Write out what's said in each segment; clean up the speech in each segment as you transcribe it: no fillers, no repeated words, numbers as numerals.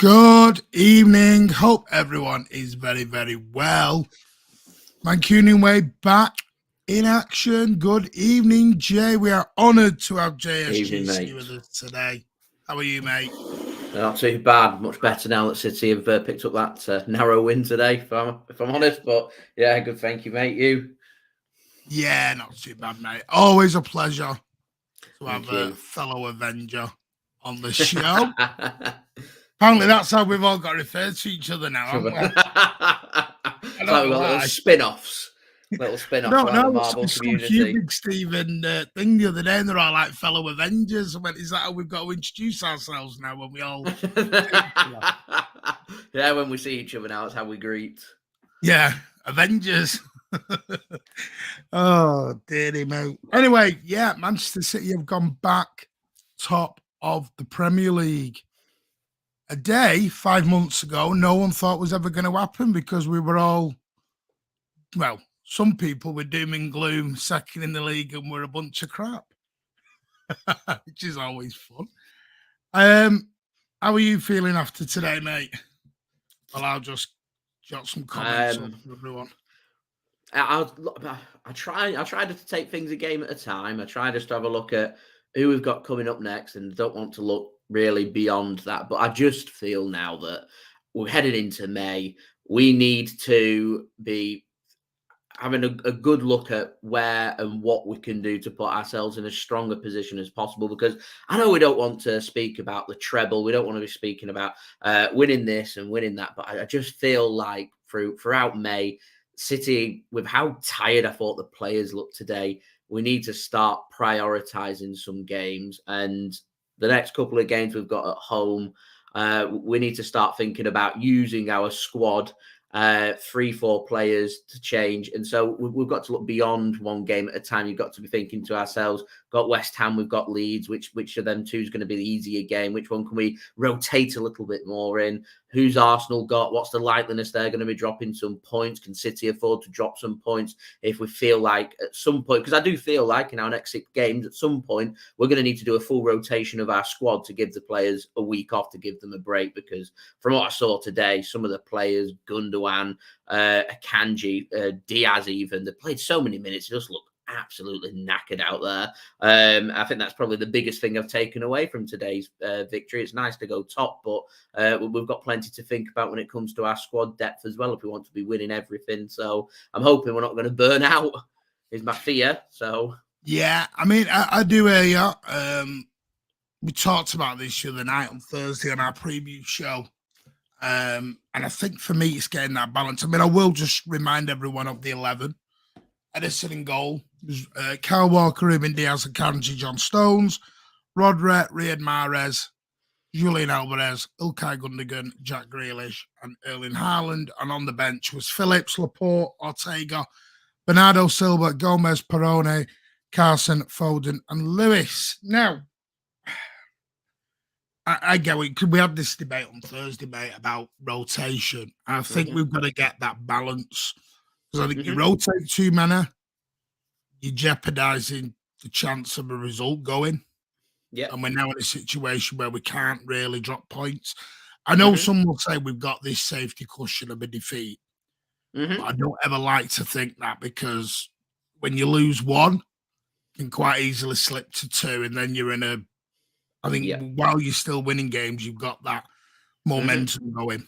Good evening. Hope everyone is very, very well. Mancunian Way back in action. Good evening, Jay. We are honoured to have JSGC with us today. How are you, mate? Not too bad. Much better now that City have picked up that narrow win today, if I'm honest. But yeah, good. Thank you, mate. You? Yeah, not too bad, mate. Always a pleasure to have Thank you. a fellow Avenger on the show. Apparently, that's how we've all got referred to each other now, haven't we? It's like we've got little spin-offs. Little spin-offs around the Marvel community. Big Stephen thing the other day, and they're all like fellow Avengers. I went, is that how we've got to introduce ourselves now when we all... Yeah, when we see each other now, it's how we greet. Yeah, Avengers. Oh, dearie me. Anyway, yeah, Manchester City have gone back top of the Premier League. A day 5 months ago, no one thought was ever going to happen because we were all, well, some people were doom and gloom, second in the league, and we're a bunch of crap, which is always fun. How are you feeling after today, mate? Well, I'll just jot some comments on for everyone. I try to take things a game at a time. I try just to have a look at who we've got coming up next, and don't want to look really beyond that. But I just feel now that we're headed into May. We need to be having a good look at where and what we can do to put ourselves in as strong a position as possible, because I know we don't want to speak about the treble. We don't want to be speaking about winning this and winning that. But I just feel like throughout May, City, with how tired I thought the players looked today, we need to start prioritising some games. And the next couple of games we've got at home, we need to start thinking about using our squad, 3-4 players to change. And so we've got to look beyond one game at a time. You've got to be thinking to ourselves, got West Ham, we've got Leeds, which of them two is going to be the easier game? Which one can we rotate a little bit more in? Who's Arsenal got? What's the likeliness they're going to be dropping some points? Can City afford to drop some points if we feel like at some point, because I do feel like in our next 6 games, at some point, we're going to need to do a full rotation of our squad to give the players a week off, to give them a break. Because from what I saw today, some of the players, Gundogan, Akanji, Diaz even, they played so many minutes, it just looked absolutely knackered out there. I think that's probably the biggest thing I've taken away from today's victory. It's nice to go top, but we've got plenty to think about when it comes to our squad depth as well, if we want to be winning everything. So I'm hoping we're not going to burn out, is my fear. So yeah, I mean, I do hear you. We talked about this the other night on Thursday on our preview show. And I think for me, it's getting that balance. I mean, I will just remind everyone of the 11. Edison in goal. Kyle Walker, Ruben Diaz, Akanji, John Stones, Rodri, Riyad Mahrez, Julian Alvarez, Ilkay Gundogan, Jack Grealish, and Erling Haaland. And on the bench was Phillips, Laporte, Ortega, Bernardo Silva, Gomez, Perrone, Carson, Foden, and Lewis. Now, I get it, because we had this debate on Thursday, mate, about rotation. And I think we've got to get that balance. Because I think you rotate too many, you're jeopardising the chance of a result going. Yeah. And we're now in a situation where we can't really drop points. I know some will say we've got this safety cushion of a defeat. But I don't ever like to think that, because when you lose one, you can quite easily slip to 2, and then you're in a, I think while you're still winning games, you've got that momentum going.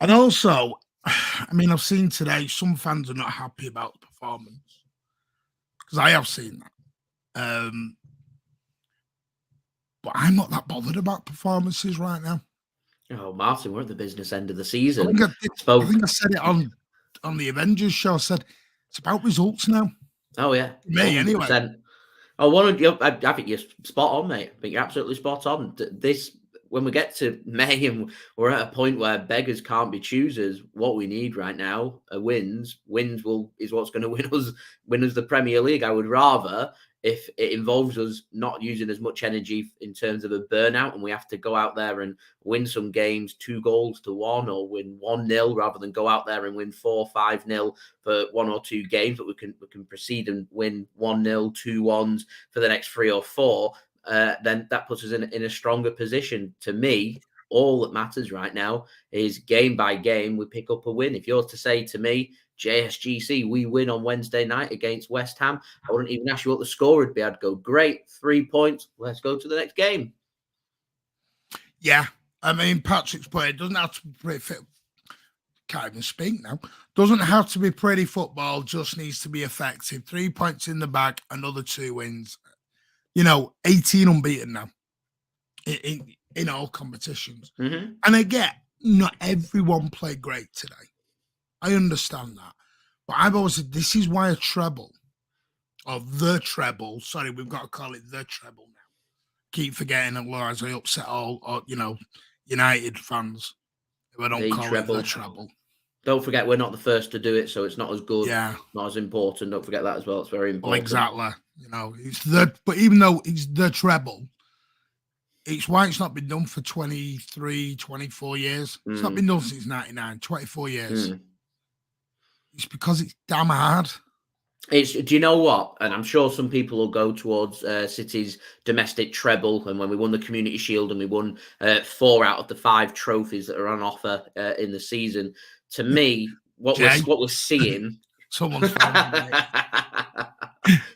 And also, I mean, I've seen today some fans are not happy about the performance, because I have seen that. But I'm not that bothered about performances right now. Oh, Martin, we're at the business end of the season. I think I said it on the Avengers show. I said it's about results now. Oh yeah, me 100%. Anyway. Oh, I think you're spot on, mate. I think you're absolutely spot on. This, when we get to May and we're at a point where beggars can't be choosers, what we need right now are wins. Wins is what's going to win us the Premier League. I would rather, if it involves us not using as much energy in terms of a burnout, and we have to go out there and win some games 2-1 or win 1-0, rather than go out there and win 4-5-0 for 1 or 2 games, but we can proceed and win 1-0, 2-1s for the next 3 or 4. Then that puts us in a stronger position. To me, all that matters right now is game by game, we pick up a win. If you're to say to me, JSGC, we win on Wednesday night against West Ham, I wouldn't even ask you what the score would be. I'd go, great, 3 points. Let's go to the next game. Yeah. I mean, Patrick's play doesn't have to be pretty fit. Can't even speak now. Doesn't have to be pretty football, just needs to be effective. 3 points in the bag, another 2 wins. 18 unbeaten now in all competitions. Mm-hmm. And I get not everyone played great today. I understand that. But I've always said this is why a treble, or the treble, sorry, we've got to call it the treble now. Keep forgetting that, otherwise I upset all United fans who I don't call it the treble. Don't forget, we're not the first to do it, so it's not as good, yeah, not as important. Don't forget that as well. It's very important. Well, exactly. It's but even though it's the treble, it's why it's not been done for 23, 24 years. It's not been done since 99, 24 years. It's because it's damn hard. Do you know what? And I'm sure some people will go towards City's domestic treble, and when we won the Community Shield and we won 4 out of the 5 trophies that are on offer in the season. To me, what we're seeing. Someone's found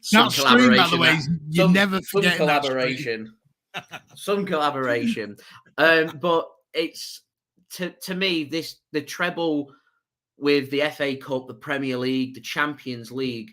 some stream, by the way. You never forget some collaboration. Some collaboration. But it's to me the treble with the FA Cup, the Premier League, the Champions League.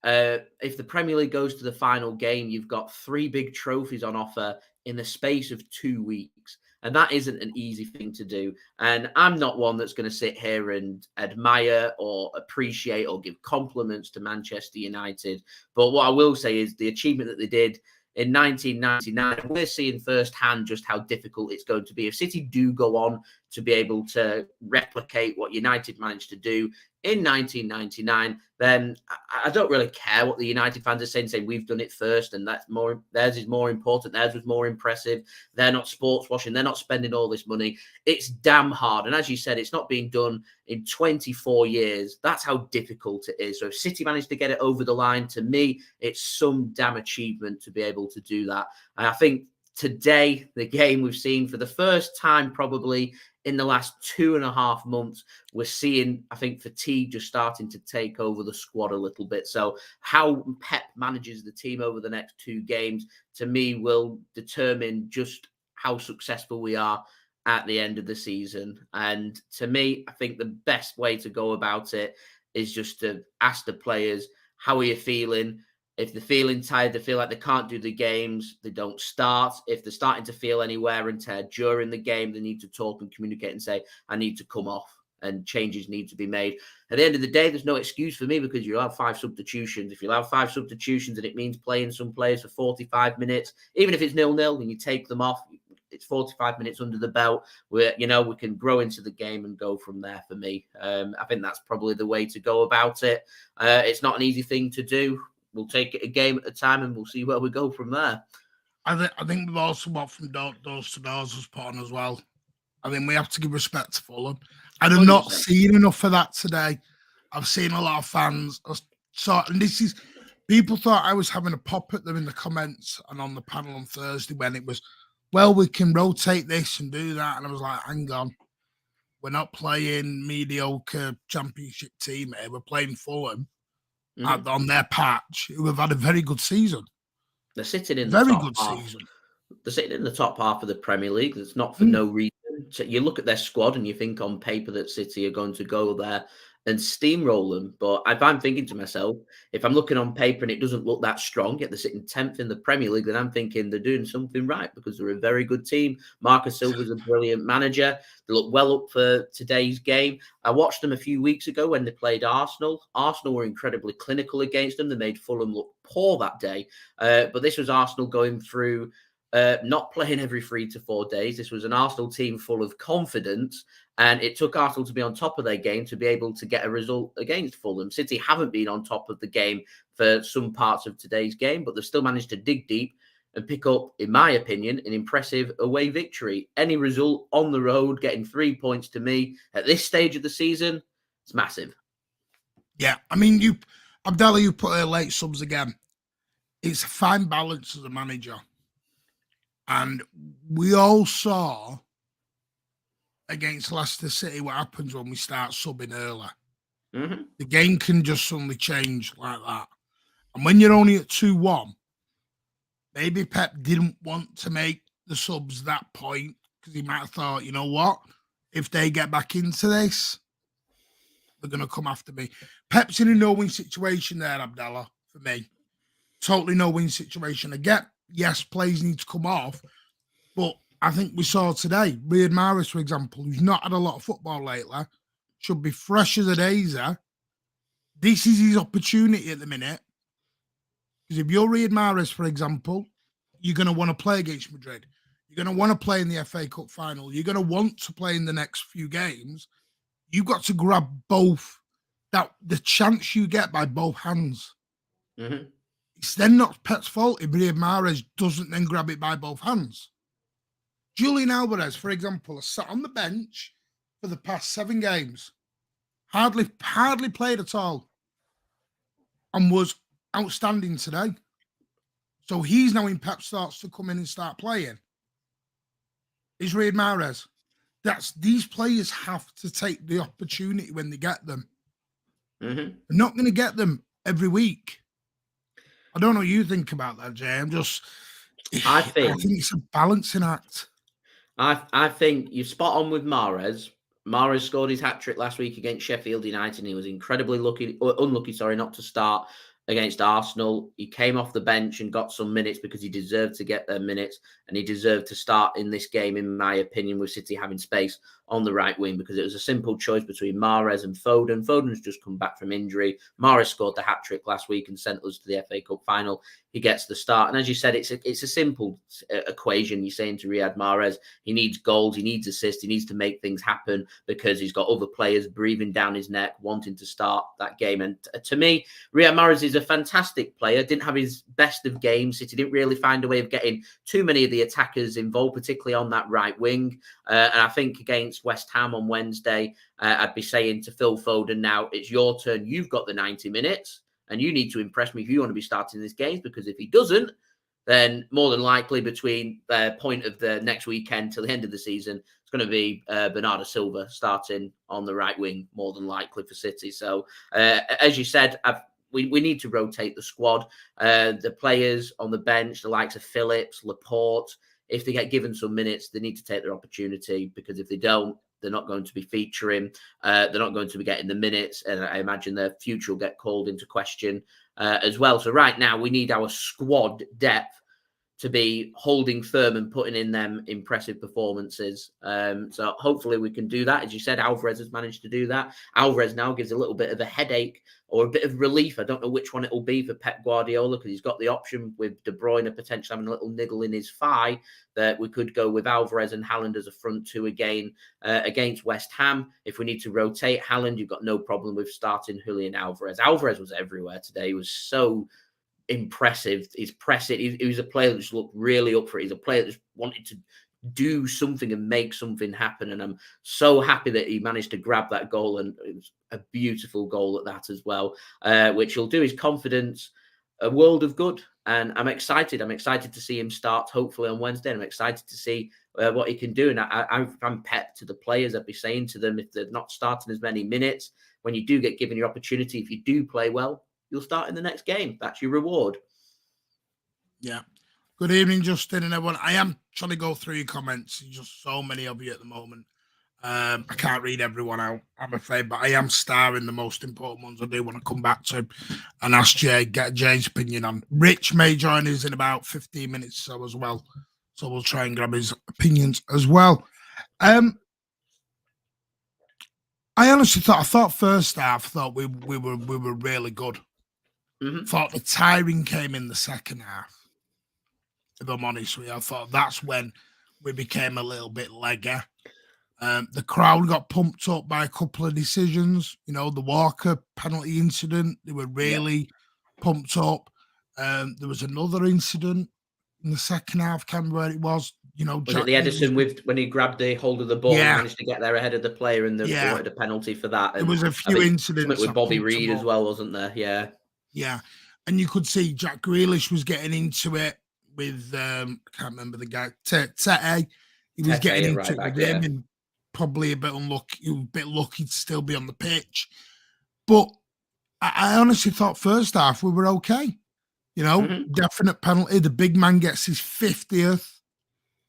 If the Premier League goes to the final game, you've got 3 big trophies on offer in the space of 2 weeks. And that isn't an easy thing to do. And I'm not one that's going to sit here and admire or appreciate or give compliments to Manchester United. But what I will say is the achievement that they did in 1999, we're seeing firsthand just how difficult it's going to be. If City do go on to be able to replicate what United managed to do in 1999, then I don't really care what the United fans are saying. Say we've done it first, and that's more. Theirs is more important. Theirs was more impressive. They're not sports washing. They're not spending all this money. It's damn hard, and as you said, it's not being done in 24 years. That's how difficult it is. So if City managed to get it over the line, to me, it's some damn achievement to be able to do that. And I think today, the game we've seen for the first time probably in the last 2.5 months, we're seeing, I think, fatigue just starting to take over the squad a little bit. So how Pep manages the team over the next 2 games, to me, will determine just how successful we are at the end of the season. And to me, I think the best way to go about it is just to ask the players, how are you feeling? If they're feeling tired, they feel like they can't do the games, they don't start. If they're starting to feel any wear and tear during the game, they need to talk and communicate and say, I need to come off, and changes need to be made. At the end of the day, there's no excuse for me, because you'll have 5 substitutions. If you'll have 5 substitutions and it means playing some players for 45 minutes, even if it's 0-0 and you take them off, it's 45 minutes under the belt where, we can grow into the game and go from there for me. I think that's probably the way to go about it. It's not an easy thing to do. We'll take it a game at a time, and we'll see where we go from there. I think we've also got from doors to doors was put on as well. I think we have to give respect to Fulham. And I'm not seeing enough of that today. I've seen a lot of fans. And this is, people thought I was having a pop at them in the comments and on the panel on Thursday when it was, well, we can rotate this and do that. And I was like, hang on. We're not playing mediocre championship team here. We're playing Fulham. On their patch, who have had a very good season. They're sitting in very the top good half. Season. They're sitting in the top half of the Premier League. It's not for no reason. So you look at their squad and you think on paper that City are going to go there and steamroll them. But if I'm thinking to myself, if I'm looking on paper and it doesn't look that strong, yet they're sitting 10th in the Premier League, then I'm thinking they're doing something right, because they're a very good team. Marcus Silva's a brilliant manager. They look well up for today's game. I watched them a few weeks ago when they played Arsenal. Arsenal were incredibly clinical against them. They made Fulham look poor that day. But this was Arsenal going through not playing every 3 to 4 days. This was an Arsenal team full of confidence, and it took Arsenal to be on top of their game to be able to get a result against Fulham. City haven't been on top of the game for some parts of today's game, but they've still managed to dig deep and pick up, in my opinion, an impressive away victory. Any result on the road, getting 3 points, to me at this stage of the season, it's massive. Yeah, I mean, Abdallah, you put late subs again. It's a fine balance as a manager. And we all saw against Leicester City what happens when we start subbing early. Mm-hmm. The game can just suddenly change like that. And when you're only at 2-1, maybe Pep didn't want to make the subs that point because he might have thought, you know what? If they get back into this, they're going to come after me. Pep's in a no-win situation there, Abdallah, for me. Totally no-win situation. I get, yes, players need to come off, but I think we saw today, Riyad Mahrez, for example, who's not had a lot of football lately, should be fresh as a daisy. This is his opportunity at the minute. Because if you're Riyad Mahrez, for example, you're going to want to play against Madrid. You're going to want to play in the FA Cup final. You're going to want to play in the next few games. You've got to grab both. The chance you get by both hands. Mm-hmm. It's then not Pep's fault if Riyad Mahrez doesn't then grab it by both hands. Julian Alvarez, for example, has sat on the bench for the past 7 games. Hardly played at all. And was outstanding today. So he's now in Pep's thoughts to come in and start playing. Is Riyad Mahrez. These players have to take the opportunity when they get them. Mm-hmm. They're not going to get them every week. I don't know what you think about that, Jay. I think it's a balancing act. I think you're spot on with Mahrez. Mahrez scored his hat-trick last week against Sheffield United, and he was incredibly unlucky, not to start against Arsenal. He came off the bench and got some minutes because he deserved to get their minutes, and he deserved to start in this game, in my opinion, with City having space on the right wing, because it was a simple choice between Mahrez and Foden. Foden's just come back from injury. Mahrez scored the hat-trick last week and sent us to the FA Cup final. He gets the start. And as you said, it's a simple equation. You're saying to Riyad Mahrez, he needs goals, he needs assists, he needs to make things happen because he's got other players breathing down his neck, wanting to start that game. And to me, Riyad Mahrez is a fantastic player. Didn't have his best of games. City didn't really find a way of getting too many of the attackers involved, particularly on that right wing. And I think against West Ham on Wednesday, I'd be saying to Phil Foden, now it's your turn. You've got the 90 minutes. And you need to impress me if you want to be starting this game, because if he doesn't, then more than likely between the point of the next weekend till the end of the season, it's going to be Bernardo Silva starting on the right wing, more than likely for City. So, as you said, we need to rotate the squad. The players on the bench, the likes of Phillips, Laporte, if they get given some minutes, they need to take their opportunity, because if they don't, they're not going to be featuring. They're not going to be getting the minutes. And I imagine their future will get called into question as well. So right now, we need our squad depth to be holding firm and putting in them impressive performances. So hopefully we can do that. As you said, Alvarez has managed to do that. Alvarez now gives a little bit of a headache or a bit of relief. I don't know which one it will be for Pep Guardiola, because he's got the option with De Bruyne potentially having a little niggle in his thigh, that we could go with Alvarez and Haaland as a front two again against West Ham. If we need to rotate Haaland, you've got no problem with starting Julian Alvarez. Alvarez was everywhere today. He was so impressive. He's pressing. He was a player that just looked really up for it. He's a player that just wanted to do something and make something happen. And I'm so happy that he managed to grab that goal, and it was a beautiful goal at that as well, which will do his confidence a world of good. And I'm excited. I'm excited to see him start hopefully on Wednesday. I'm excited to see what he can do. And I'm Pep to the players. I'd be saying to them, if they're not starting as many minutes, when you do get given your opportunity, if you do play well, you'll start in the next game. That's your reward. Yeah. Good evening, Justin and everyone. I am trying to go through your comments. There's just so many of you at the moment. I can't read everyone out, I'm afraid, but I am starring the most important ones I do want to come back to and ask Jay, get Jay's opinion on. Rich may join us in about 15 minutes or so as well. So we'll try and grab his opinions as well. I honestly thought first half, we were really good. Mm-hmm. Thought the tiring came in the second half. If I'm honest with you, I thought that's when we became a little bit legger. The crowd got pumped up by a couple of decisions. You know, the Walker penalty incident, they were really pumped up. There was another incident in the second half, can't remember where it was. You know, was it the Edison when he grabbed the hold of the ball and managed to get there ahead of the player, and they wanted a penalty for that? And there was a few incidents with Bobby Reed as well, wasn't there? Yeah. And you could see Jack Grealish was getting into it with I can't remember the guy, Tete. He was getting into it with him, and probably a bit unlucky. You were a bit lucky to still be on the pitch. But I honestly thought first half we were okay. You know, definite penalty. The big man gets his 50th.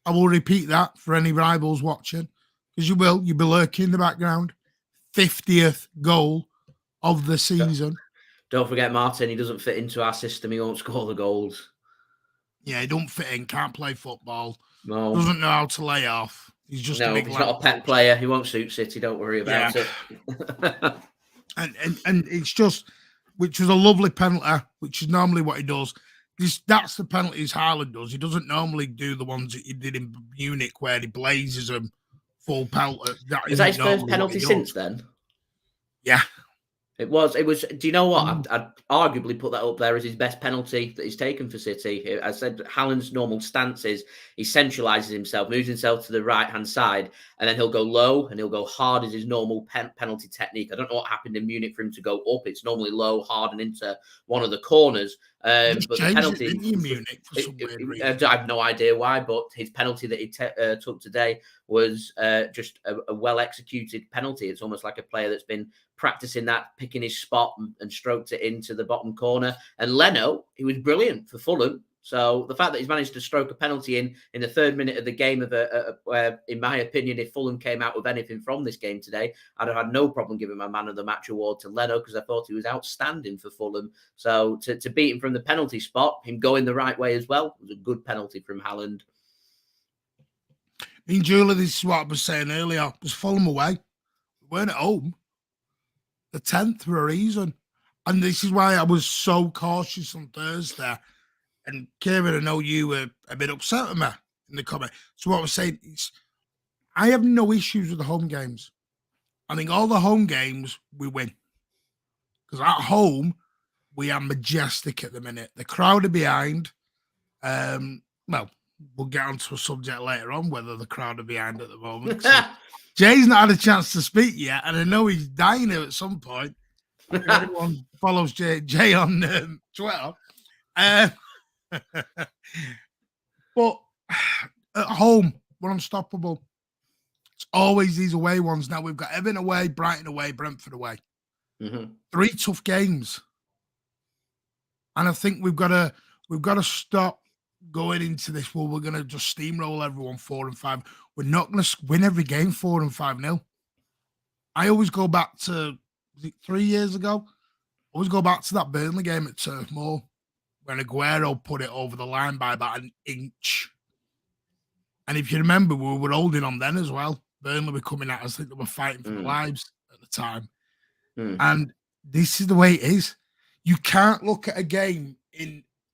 I will repeat that for any rivals watching, because you will. You'll be lurking in the background. 50th goal of the season. Don't forget, Martin, he doesn't fit into our system. He won't score the goals. Yeah, he don't fit in. Can't play football. No. Doesn't know how to lay off. He's just a big he's not a pet player. He won't suit City. Don't worry about it. and it's just, which was a lovely penalty, which is normally what he does. That's the penalties Haaland does. He doesn't normally do the ones that he did in Munich where he blazes them full pelt. Is that his first penalty since then? Yeah. It was. Do you know what? I'd arguably put that up there as his best penalty that he's taken for City. I said Haaland's normal stance is he centralises himself, moves himself to the right-hand side, and then he'll go low and he'll go hard as his normal penalty technique. I don't know what happened in Munich for him to go up. It's normally low, hard, and into one of the corners. But the penalty in Munich for some weird reason. I have no idea why, but his penalty that he took today was just a well-executed penalty. It's almost like a player that's been practicing that, picking his spot and stroked it into the bottom corner. And Leno, he was brilliant for Fulham. So the fact that he's managed to stroke a penalty in the 3rd minute of the game, where, in my opinion, if Fulham came out with anything from this game today, I'd have had no problem giving my man of the match award to Leno, because I thought he was outstanding for Fulham. So to beat him from the penalty spot, him going the right way as well, was a good penalty from Haaland. I mean, Julie, this is what I was saying earlier. Was Fulham away? We weren't at home. The 10th for a reason. And this is why I was so cautious on Thursday. And Kieran, I know you were a bit upset with me in the comment. So what I was saying is, I have no issues with the home games. I think all the home games we win. Because at home, we are majestic at the minute. The crowd are behind. Well, we'll get onto a subject later on, whether the crowd are behind at the moment. So Jay's not had a chance to speak yet, and I know he's dying here at some point. If anyone follows Jay on Twitter. But at home, we're unstoppable. It's always these away ones. Now we've got Everton away, Brighton away, Brentford away. 3 tough games, and I think we've got to stop going into this. Well, we're going to just steamroll everyone 4-5. We're not going to win every game 4 and 5-0. I always go back to 3 years ago. I always go back to that Burnley game at Turf Moor, when Aguero put it over the line by about an inch. And if you remember, we were holding on then as well. Burnley were coming at us. I think they were fighting for their lives at the time. And this is the way it is. You can't look at a game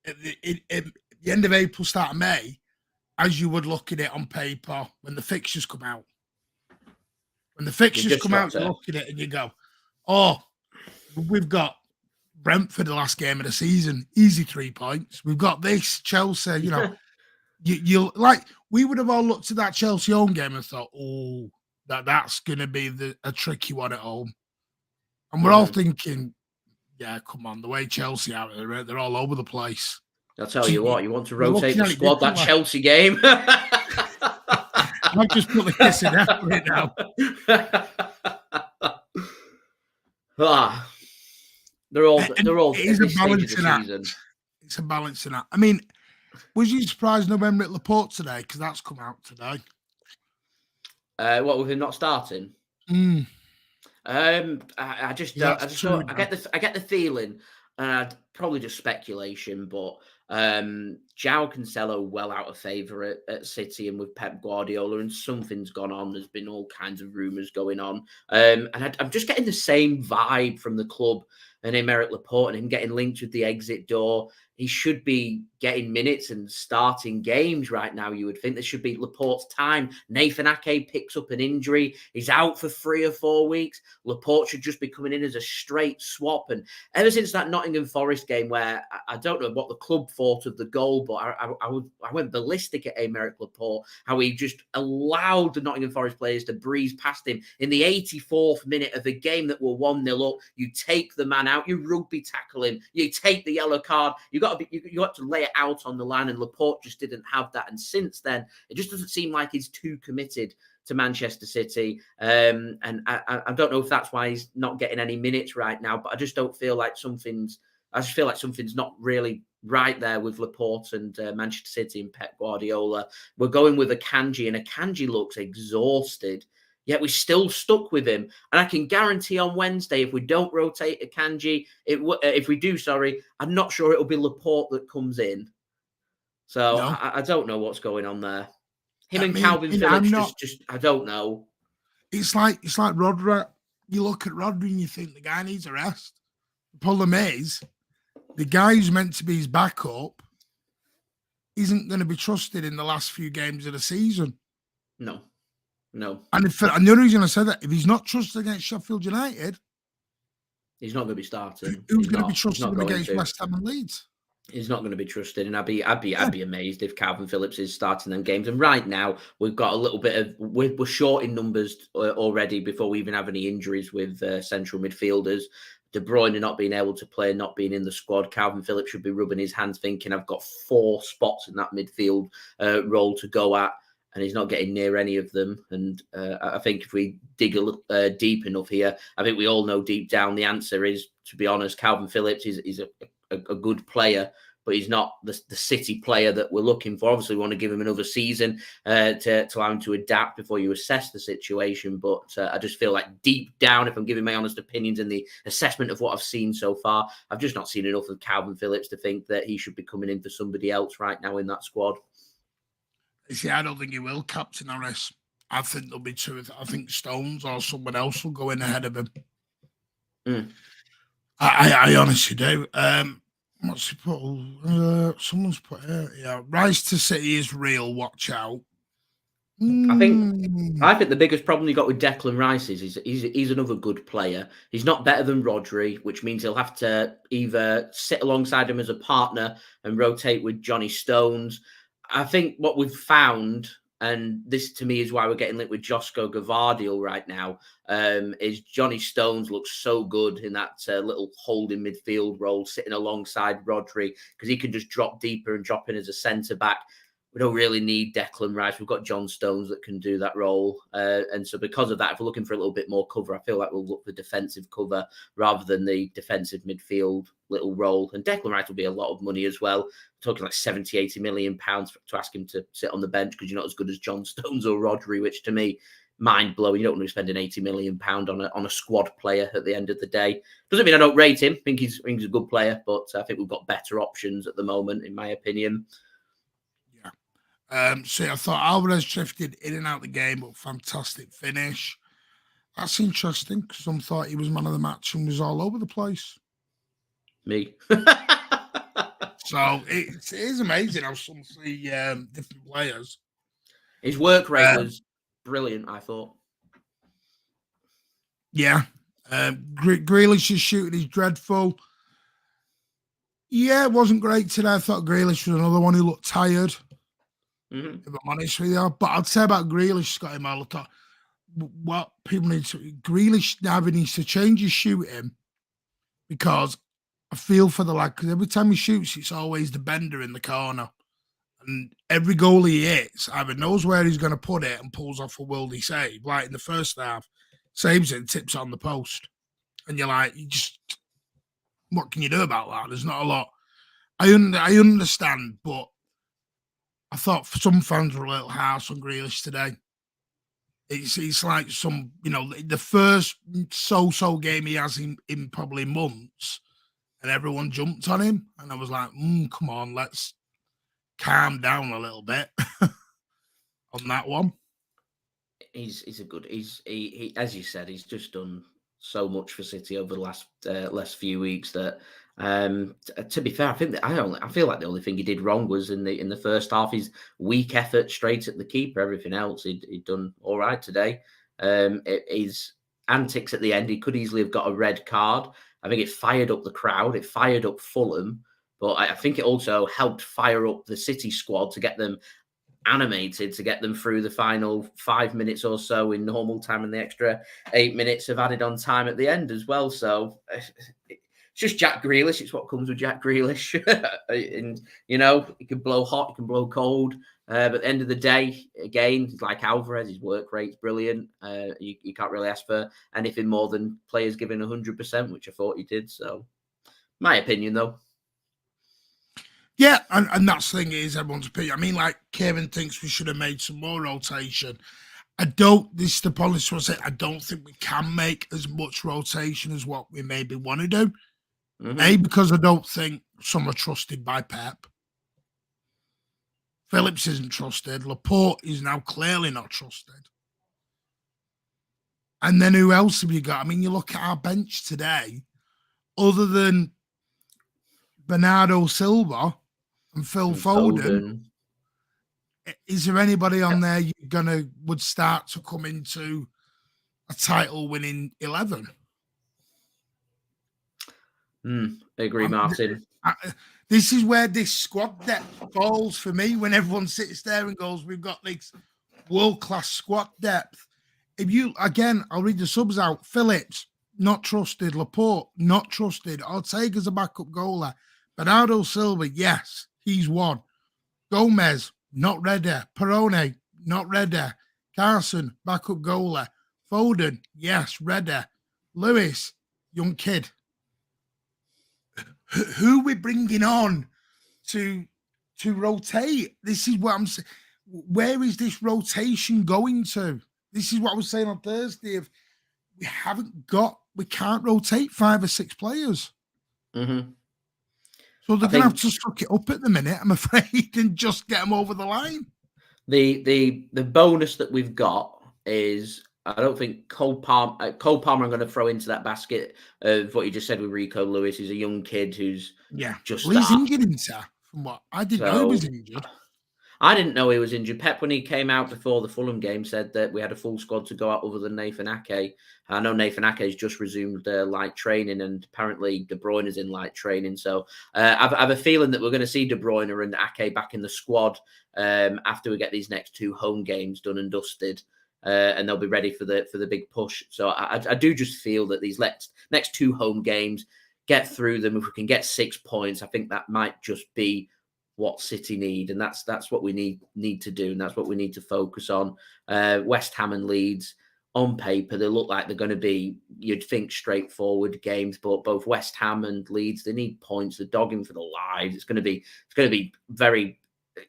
at the end of April, start of May, as you would look at it on paper when the fixtures come out. When the fixtures come out, you look at it and you go, oh, we've got Brentford the last game of the season, easy 3 points. We've got this, Chelsea, you know. you like, we would have all looked at that Chelsea home game and thought, oh, that's going to be a tricky one at home. And we're all thinking, yeah, come on, the way Chelsea are, they're all over the place. I'll tell you what, you want to rotate the squad, that Chelsea game. I've just put the kiss in after it now. They're all it is a balancing act. It's a balancing act. I mean, was you surprised November at Laporte today? Because that's come out today. What, with him not starting? I get the feeling, probably just speculation, but João Cancelo well out of favour at City and with Pep Guardiola, and something's gone on. There's been all kinds of rumours going on, and I'm just getting the same vibe from the club and Aymeric Laporte and him getting linked with the exit door. He should be getting minutes and starting games right now. You would think this should be Laporte's time. Nathan Ake picks up an injury. He's out for 3 or 4 weeks. Laporte should just be coming in as a straight swap. And ever since that Nottingham Forest game, where I don't know what the club thought of the goal, but I went ballistic at Aymeric Laporte, how he just allowed the Nottingham Forest players to breeze past him in the 84th minute of the game that were 1-0 up. You take the man out, you rugby tackle him, you take the yellow card. You got to lay it out on the line, and Laporte just didn't have that. And since then, it just doesn't seem like he's too committed to Manchester City. And I don't know if that's why he's not getting any minutes right now, but I just don't feel like something's not really right there with Laporte and Manchester City and Pep Guardiola. We're going with Akanji, and Akanji looks exhausted. Yet we're still stuck with him. And I can guarantee on Wednesday, if we don't rotate Akanji, if we do, I'm not sure it'll be Laporte that comes in. So No. I don't know what's going on there. Calvin Phillips, just I don't know. It's like Rodri. You look at Rodri and you think the guy needs a rest. The problem is, the guy who's meant to be his backup isn't going to be trusted in the last few games of the season. No. And the only reason I said that, if he's not trusted against Sheffield United, he's not going to be starting. Who's going to be trusted him against West Ham and Leeds? He's not going to be trusted, and I'd be amazed if Calvin Phillips is starting them games. And right now, we've got a little bit of we're short in numbers already before we even have any injuries with central midfielders. De Bruyne not being able to play, not being in the squad. Calvin Phillips should be rubbing his hands, thinking I've got 4 spots in that midfield role to go at. And he's not getting near any of them. And I think if we dig a little deep enough here, I think we all know deep down the answer is, to be honest, Calvin Phillips is a good player, but he's not the City player that we're looking for. Obviously, we want to give him another season to allow him to adapt before you assess the situation. But I just feel like deep down, if I'm giving my honest opinions in the assessment of what I've seen so far, I've just not seen enough of Calvin Phillips to think that he should be coming in for somebody else right now in that squad. See, I don't think he will, Captain Harris. I think there'll be 2. I think Stones or someone else will go in ahead of him. I honestly do. What's he put? Someone's put yeah. Rise to City is real. Watch out. I think the biggest problem you got with Declan Rice is he's another good player. He's not better than Rodri, which means he'll have to either sit alongside him as a partner and rotate with Johnny Stones. I think what we've found, and this to me is why we're getting linked with Josko Gvardiol right now, is Johnny Stones looks so good in that little holding midfield role, sitting alongside Rodri, because he can just drop deeper and drop in as a centre-back. We don't really need Declan Rice. We've got John Stones that can do that role. And so because of that, if we're looking for a little bit more cover, I feel like we'll look for defensive cover rather than the defensive midfield little role. And Declan Rice will be a lot of money as well. We're talking like 70, 80 million pounds to ask him to sit on the bench because you're not as good as John Stones or Rodri, which to me, mind-blowing. You don't want to be spending 80 million pound on a squad player at the end of the day. Doesn't mean I don't rate him. I think he's a good player, but I think we've got better options at the moment, in my opinion. I thought Alvarez drifted in and out the game, but fantastic finish. That's interesting because some thought he was man of the match and was all over the place. Me. So it is amazing how some see different players. His work rate was brilliant, I thought. Yeah. Grealish's shooting is dreadful. Yeah, it wasn't great today. I thought Grealish was another one who looked tired. If I'm honest with you. But I'd say about Grealish, Scotty Malata, what people need to... Grealish now needs to change his shooting because I feel for the lad, because every time he shoots, it's always the bender in the corner. And every goal he hits, either knows where he's going to put it and pulls off a worldy save. Like in the first half, saves it and tips on the post. And you're like, what can you do about that? There's not a lot. I understand, but I thought some fans were a little harsh on Grealish today. It's like some, the first so-so game he has in probably months, and everyone jumped on him. And I was like, come on, let's calm down a little bit on that one. He's as you said, he's just done so much for City over the last few weeks that to be fair, I feel like the only thing he did wrong was in the first half, his weak effort straight at the keeper. Everything else he'd done all right today. His antics at the end, he could easily have got a red card. I think it fired up the crowd, it fired up Fulham, but I think it also helped fire up the City squad to get them animated, to get them through the final 5 minutes or so in normal time, and the extra 8 minutes of added on time at the end as well. So it's just Jack Grealish. It's what comes with Jack Grealish. And, he can blow hot, he can blow cold. But at the end of the day, again, like Alvarez, his work rate's brilliant. You can't really ask for anything more than players giving 100%, which I thought he did. So, my opinion, though. Yeah, and that's the thing is everyone's opinion. I mean, like Kevin thinks we should have made some more rotation. This is the policy I say, I don't think we can make as much rotation as what we maybe want to do. A, because I don't think some are trusted by Pep. Phillips isn't trusted. Laporte is now clearly not trusted. And then who else have you got? I mean, you look at our bench today, other than Bernardo Silva and Phil Foden. Is there anybody on there would start to come into a title winning 11? I agree, Martin. This is where this squad depth falls for me when everyone sits there and goes, we've got this world-class squad depth. I'll read the subs out. Phillips, not trusted. Laporte, not trusted. Ortega's a backup goalie. Bernardo Silva, yes, he's one. Gomez, not ready. Perone, not ready. Carson, backup goalie. Foden, yes, ready. Lewis, young kid. Who we're bringing on to rotate? This is what I'm saying. Where is this rotation going to? This is what I was saying on Thursday. We can't rotate 5 or 6 players. Mm-hmm. So they're going to have to suck it up at the minute, I'm afraid, and just get them over the line. The bonus that we've got is I don't think Cole Palmer I'm going to throw into that basket of what you just said with Rico Lewis. He's a young kid who's he's injured himself. From what I didn't know he was injured. I didn't know he was injured. Pep, when he came out before the Fulham game, said that we had a full squad to go out other than Nathan Ake. I know Nathan Ake has just resumed light training, and apparently De Bruyne is in light training. So I have a feeling that we're going to see De Bruyne and Ake back in the squad after we get these next 2 home games done and dusted. And they'll be ready for the big push. So I do just feel that these next 2 home games, get through them. If we can get 6 points, I think that might just be what City need, and that's what we need to do, and that's what we need to focus on. West Ham and Leeds, on paper, they look like they're going to be, you'd think, straightforward games, but both West Ham and Leeds, they need points. They're dogging for the lives. It's going to be very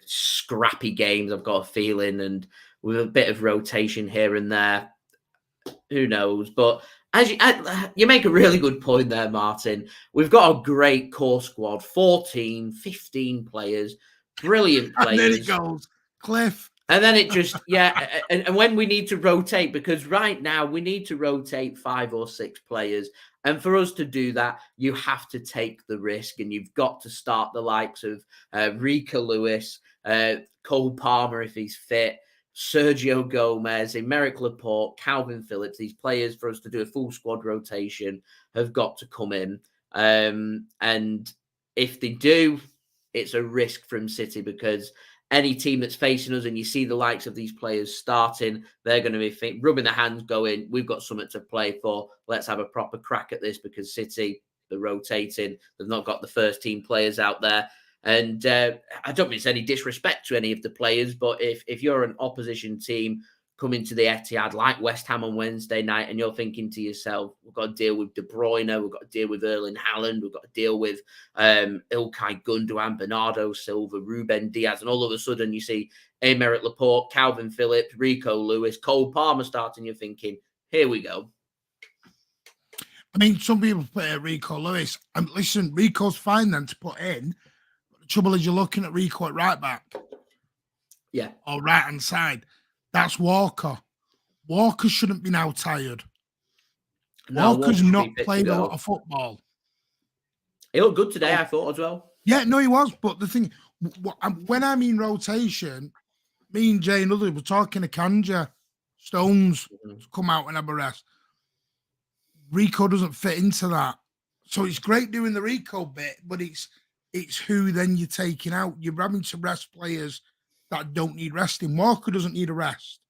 scrappy games, I've got a feeling, and with a bit of rotation here and there, who knows? But as you make a really good point there, Martin. We've got a great core squad, 14, 15 players, brilliant players. And then it goes, Cliff. And then it just, and when we need to rotate, because right now we need to rotate 5 or 6 players. And for us to do that, you have to take the risk, and you've got to start the likes of Rico Lewis, Cole Palmer if he's fit, Sergio Gomez, Emerick Laporte, Calvin Phillips. These players, for us to do a full squad rotation, have got to come in. And if they do, it's a risk from City, because any team that's facing us and you see the likes of these players starting, they're going to be rubbing their hands going, we've got something to play for. Let's have a proper crack at this, because City, they're rotating. They've not got the first team players out there. And I don't mean it's any disrespect to any of the players, but if you're an opposition team coming to the Etihad like West Ham on Wednesday night, and you're thinking to yourself, we've got to deal with De Bruyne, we've got to deal with Erling Haaland, we've got to deal with Ilkay Gundogan, Bernardo Silva, Ruben Diaz, and all of a sudden you see Emerick Laporte, Calvin Phillips, Rico Lewis, Cole Palmer starting, you're thinking, here we go. I mean, some people play Rico Lewis. And listen, Rico's fine then to put in. The trouble is you're looking at Rico at right back. Yeah. Or right hand side. That's Walker. Walker shouldn't be now tired. No, Walker's not played a lot of football. He looked good today, I thought, as well. Yeah, no, he was. But the thing, when I mean rotation, me and Jay and others were talking to Kanja, Stones to come out and have a rest. Rico doesn't fit into that. So it's great doing the Rico bit, but it's who then you're taking out. You're having to rest players that don't need resting. Walker doesn't need a rest.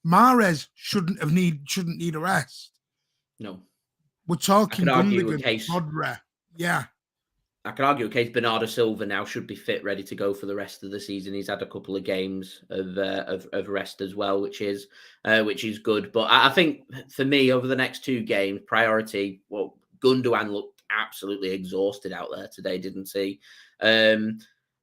Mahrez shouldn't need a rest. No. We're talking Gundogan, Rodri. Yeah. I can argue a case Bernardo Silva now should be fit, ready to go for the rest of the season. He's had a couple of games of rest as well, which is good. But I think for me, over the next 2 games, priority. Well, Gundogan looked absolutely exhausted out there today, didn't he?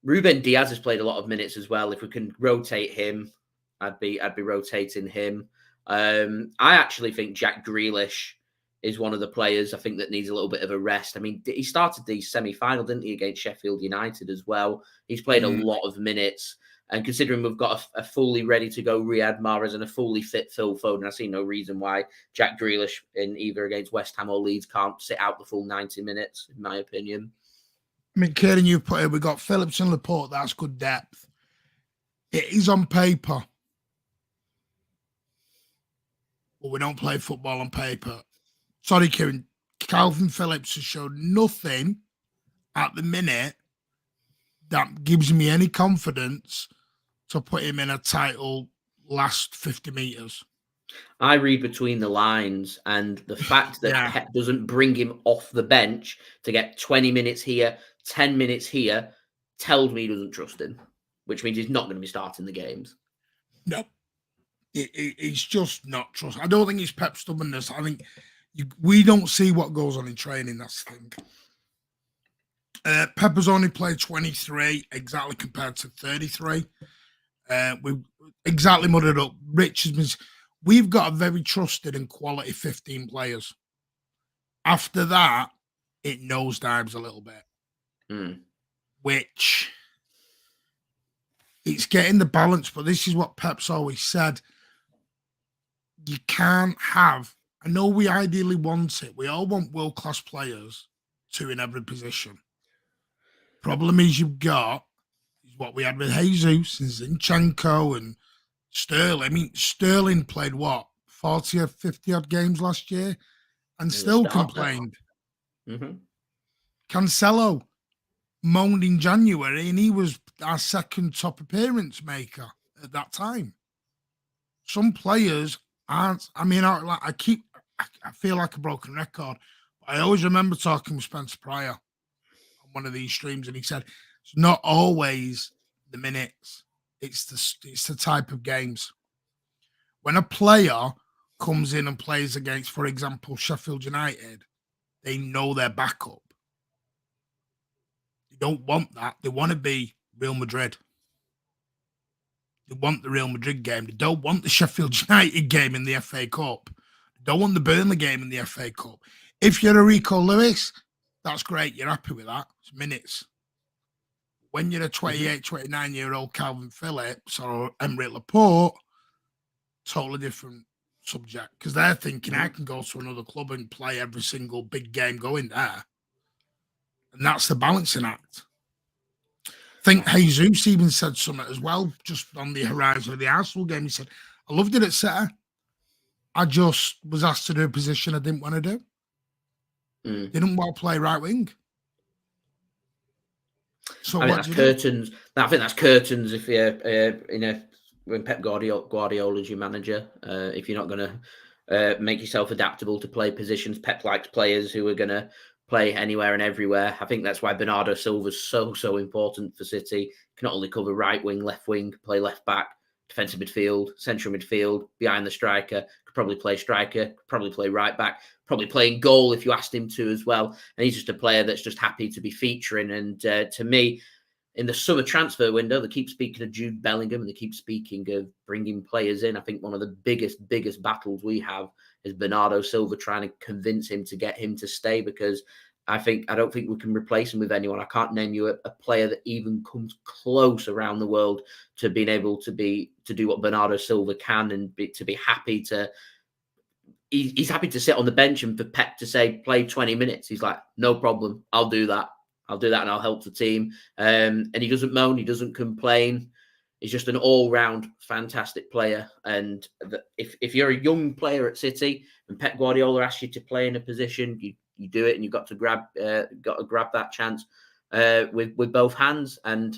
Ruben Diaz has played a lot of minutes as well. If we can rotate him, I'd be rotating him. I actually think Jack Grealish is one of the players I think that needs a little bit of a rest. I mean, he started the semi-final, didn't he, against Sheffield United as well? He's played a lot of minutes. And considering we've got a fully ready to go Riyad Mahrez and a fully fit Phil Foden, I see no reason why Jack Grealish in either against West Ham or Leeds can't sit out the full 90 minutes, in my opinion. I mean, Kieran, you put it, we've got Phillips and Laporte, that's good depth. It is on paper. But we don't play football on paper. Sorry, Kieran. Calvin Phillips has showed nothing at the minute that gives me any confidence to put him in a title last 50 metres. I read between the lines, and the fact that Pep doesn't bring him off the bench to get 20 minutes here, 10 minutes here, tells me he doesn't trust him, which means he's not going to be starting the games. No. It's just not trust. I don't think it's Pep's stubbornness. I think we don't see what goes on in training. That's the thing. Pepper's only played 23 exactly compared to 33. We've exactly muddled up. Rich has been. We've got a very trusted and quality 15 players. After that, it nosedives a little bit, which it's getting the balance. But this is what Pep's always said. You can't have. I know we ideally want it. We all want world-class players, 2 in every position. Problem is you've got is what we had with Jesus and Zinchenko and Sterling. I mean, Sterling played what, 40 or 50 odd games last year and still complained. Cancelo moaned in January and he was our second top appearance maker at that time. Some players aren't. I mean, I feel like a broken record. But I always remember talking with Spencer Pryor on one of these streams, and he said it's not always the minutes; it's the type of games. When a player comes in and plays against, for example, Sheffield United, they know their backup. They don't want that. They want to be Real Madrid. They want the Real Madrid game. They don't want the Sheffield United game in the FA Cup. They don't want the Burnley game in the FA Cup. If you're a Rico Lewis, that's great. You're happy with that. It's minutes. When you're a 28, 29-year-old Calvin Phillips or Emerick Laporte, totally different subject. Because they're thinking, I can go to another club and play every single big game going there. And that's the balancing act. I think Jesus even said something as well, just on the horizon of the Arsenal game. He said, I loved it at City. I just was asked to do a position I didn't want to do. Didn't want to play right wing. So I think that's curtains. I think that's curtains if you're when Pep Guardiola's your manager. If you're not going to make yourself adaptable to play positions, Pep likes players who are going to play anywhere and everywhere. I think that's why Bernardo Silva's so important for City. He can not only cover right wing, left wing, play left back, defensive midfield, central midfield, behind the striker, could probably play striker, could probably play right back, probably play in goal if you asked him to as well. And he's just a player that's just happy to be featuring. And to me, in the summer transfer window, they keep speaking of Jude Bellingham and they keep speaking of bringing players in. I think one of the biggest battles we have is Bernardo Silva trying to convince him to get him to stay, because I don't think we can replace him with anyone. I can't name you a player that even comes close around the world to being able to do what Bernardo Silva can and to be happy to. He's happy to sit on the bench and for Pep to say, play 20 minutes. He's like, no problem. I'll do that. And I'll help the team. And he doesn't moan. He doesn't complain. He's just an all-round fantastic player. And if you're a young player at City and Pep Guardiola asks you to play in a position, you do it, and you've got to grab that chance with both hands. And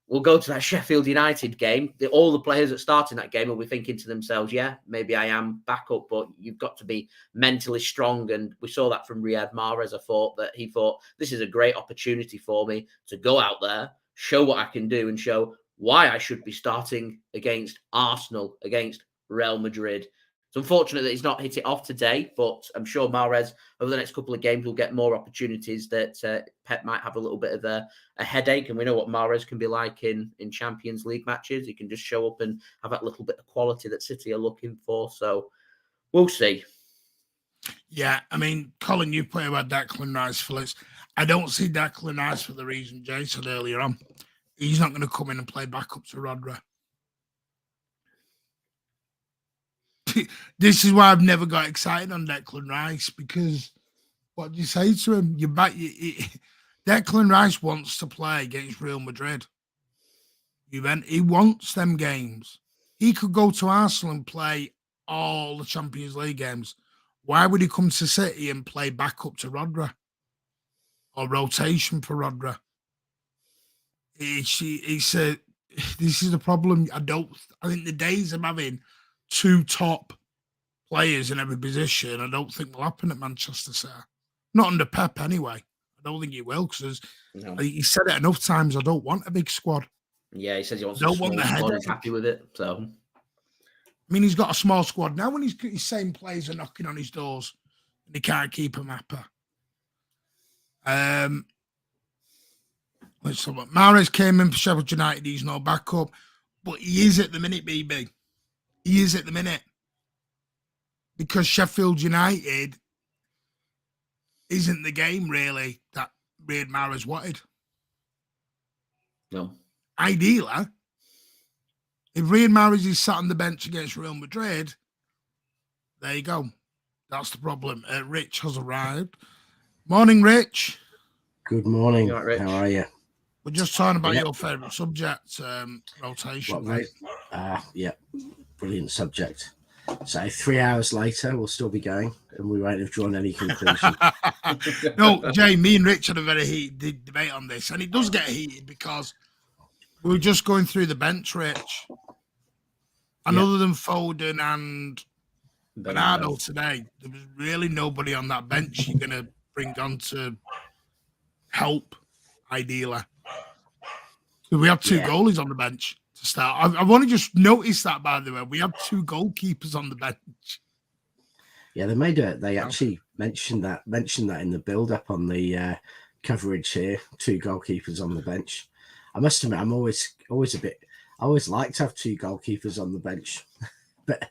we'll go to that Sheffield United game. All the players that start in that game will be thinking to themselves, yeah, maybe I am back up, but you've got to be mentally strong. And we saw that from Riyad Mahrez. I thought that he thought, this is a great opportunity for me to go out there, show what I can do and show why I should be starting against Arsenal, against Real Madrid. It's unfortunate that he's not hit it off today, but I'm sure Mahrez over the next couple of games will get more opportunities that Pep might have a little bit of a headache. And we know what Mahrez can be like in Champions League matches. He can just show up and have that little bit of quality that City are looking for. So we'll see. Yeah, I mean, Colin, you play about Declan Rice, Phillips. I don't see Declan Rice for the reason Jay said earlier on. He's not going to come in and play back up to Rodri. This is why I've never got excited on Declan Rice, because what do you say to him? Declan Rice wants to play against Real Madrid. He wants them games. He could go to Arsenal and play all the Champions League games. Why would he come to City and play back up to Rodri? Or rotation for Rodri? This is the problem. I think the days of having two top players in every position, I don't think will happen at Manchester City. Not under Pep anyway. I don't think he will, because he said it enough times, I don't want a big squad. Yeah, he says he wants a small squad. He's happy with it. So, I mean, he's got a small squad now when his same players are knocking on his doors and he can't keep them happy. Let's have a look. Mahrez came in for Sheffield United. He's no backup, but he is at the minute, BB. He is at the minute, because Sheffield United isn't the game really that Riyad Mahrez wanted. No. Ideally, if Riyad Mahrez is sat on the bench against Real Madrid, there you go. That's the problem. Rich has arrived. Morning, Rich. Good morning. Right, Rich? How are you? We're just talking about your favourite subject, rotation. Yeah, brilliant subject. So 3 hours later, we'll still be going, and we won't have drawn any conclusion. No, Jay, me and Rich had a very heated debate on this, and it does get heated because we were just going through the bench, Rich. And other than Foden and Bernardo today, there was really nobody on that bench you're going to bring on to help, ideally. We have two goalies on the bench to start. I've only just noticed that, by the way. We have two goalkeepers on the bench. Yeah, they made it. They actually mentioned that in the build-up on the coverage here. Two goalkeepers on the bench. I must admit, I'm always a bit. I always like to have two goalkeepers on the bench, but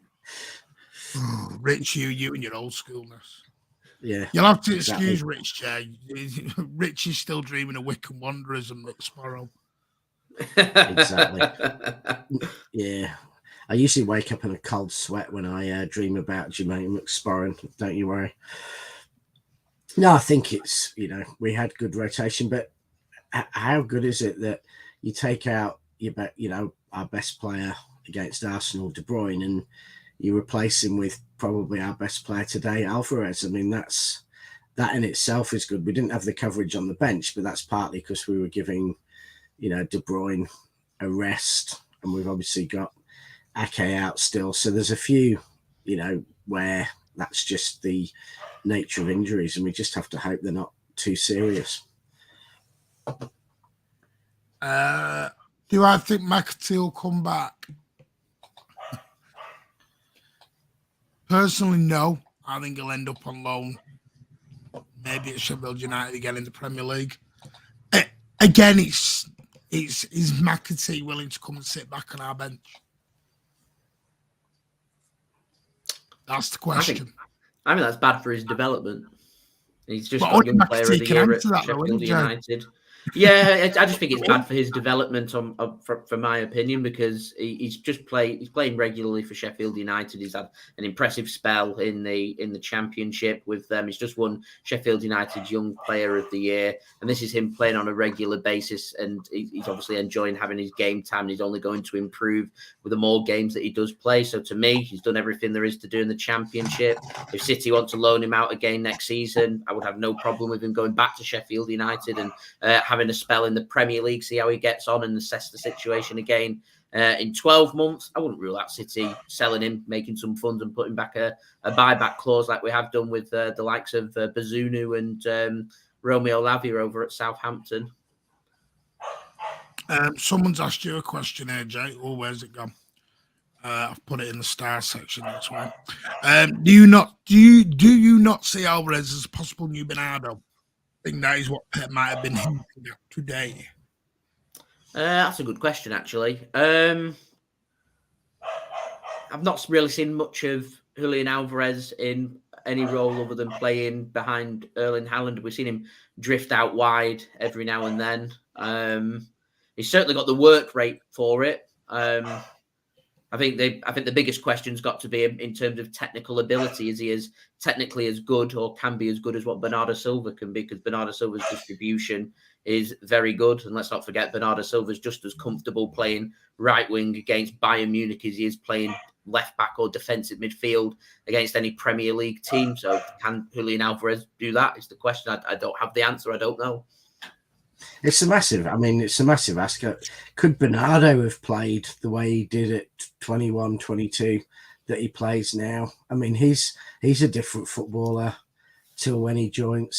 Rich, you and your old schoolness. Yeah, you'll have to excuse Rich, Jay. Rich is still dreaming of Wycombe Wanderers and McSparrow. Exactly. Yeah, I usually wake up in a cold sweat when I dream about Jermaine McSparrow. Don't you worry. No, I think it's, we had good rotation, but how good is it that you take out our best player against Arsenal, De Bruyne, and you replace him with probably our best player today, Alvarez? I mean, that in itself is good. We didn't have the coverage on the bench, but that's partly because we were giving De Bruyne a rest, and we've obviously got Ake out still. So there's a few, where that's just the nature of injuries, and we just have to hope they're not too serious. Do I think McAtee will come back? Personally, no. I think he'll end up on loan. Maybe at Sheffield United again in the Premier League. Again, is McAtee willing to come and sit back on our bench? That's the question. I mean, that's bad for his development. He's just got young player of the year at Sheffield United. Yeah, I just think it's bad for his development, from my opinion, because he's playing regularly for Sheffield United. He's had an impressive spell in the Championship with them. He's just won Sheffield United's Young Player of the Year, and this is him playing on a regular basis. And he's obviously enjoying having his game time. And he's only going to improve with the more games that he does play. So to me, he's done everything there is to do in the Championship. If City want to loan him out again next season, I would have no problem with him going back to Sheffield United and having having a spell in the Premier League, see how he gets on and assess the situation again. In 12 months, I wouldn't rule out City selling him, making some funds and putting back a buyback clause like we have done with the likes of Bazunu and Romeo Lavia over at Southampton. Someone's asked you a question here, Jay. Oh, where's it gone? I've put it in the star section. That's right. Do you not see Alvarez as a possible new Bernardo? I think that is what Pep might have been hinting at today. That's a good question, actually. I've not really seen much of Julian Alvarez in any role other than playing behind Erling Haaland. We've seen him drift out wide every now and then. He's certainly got the work rate for it. I think the biggest question's got to be in terms of technical ability. Is he as technically as good or can be as good as what Bernardo Silva can be? Because Bernardo Silva's distribution is very good. And let's not forget, Bernardo Silva's just as comfortable playing right wing against Bayern Munich as he is playing left back or defensive midfield against any Premier League team. So can Julian Alvarez do that? Is the question. I don't have the answer. I don't know. It's a massive ask. Could Bernardo have played the way he did at 21, 22 that he plays now? I mean, he's a different footballer since when he joined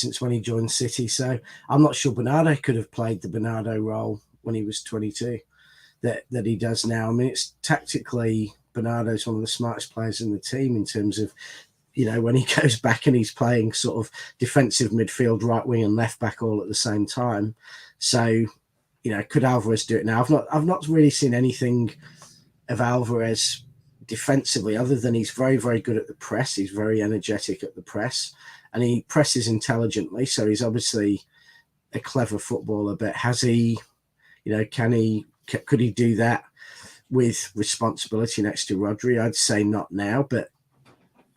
City. So I'm not sure Bernardo could have played the Bernardo role when he was 22 that he does now. I mean, it's tactically, Bernardo's one of the smartest players in the team in terms of, when he goes back and he's playing sort of defensive midfield, right wing and left back all at the same time. So, could Alvarez do it now? I've not really seen anything of Alvarez defensively other than he's very, very good at the press. He's very energetic at the press and he presses intelligently. So he's obviously a clever footballer, but has he, could he do that with responsibility next to Rodri? I'd say not now, but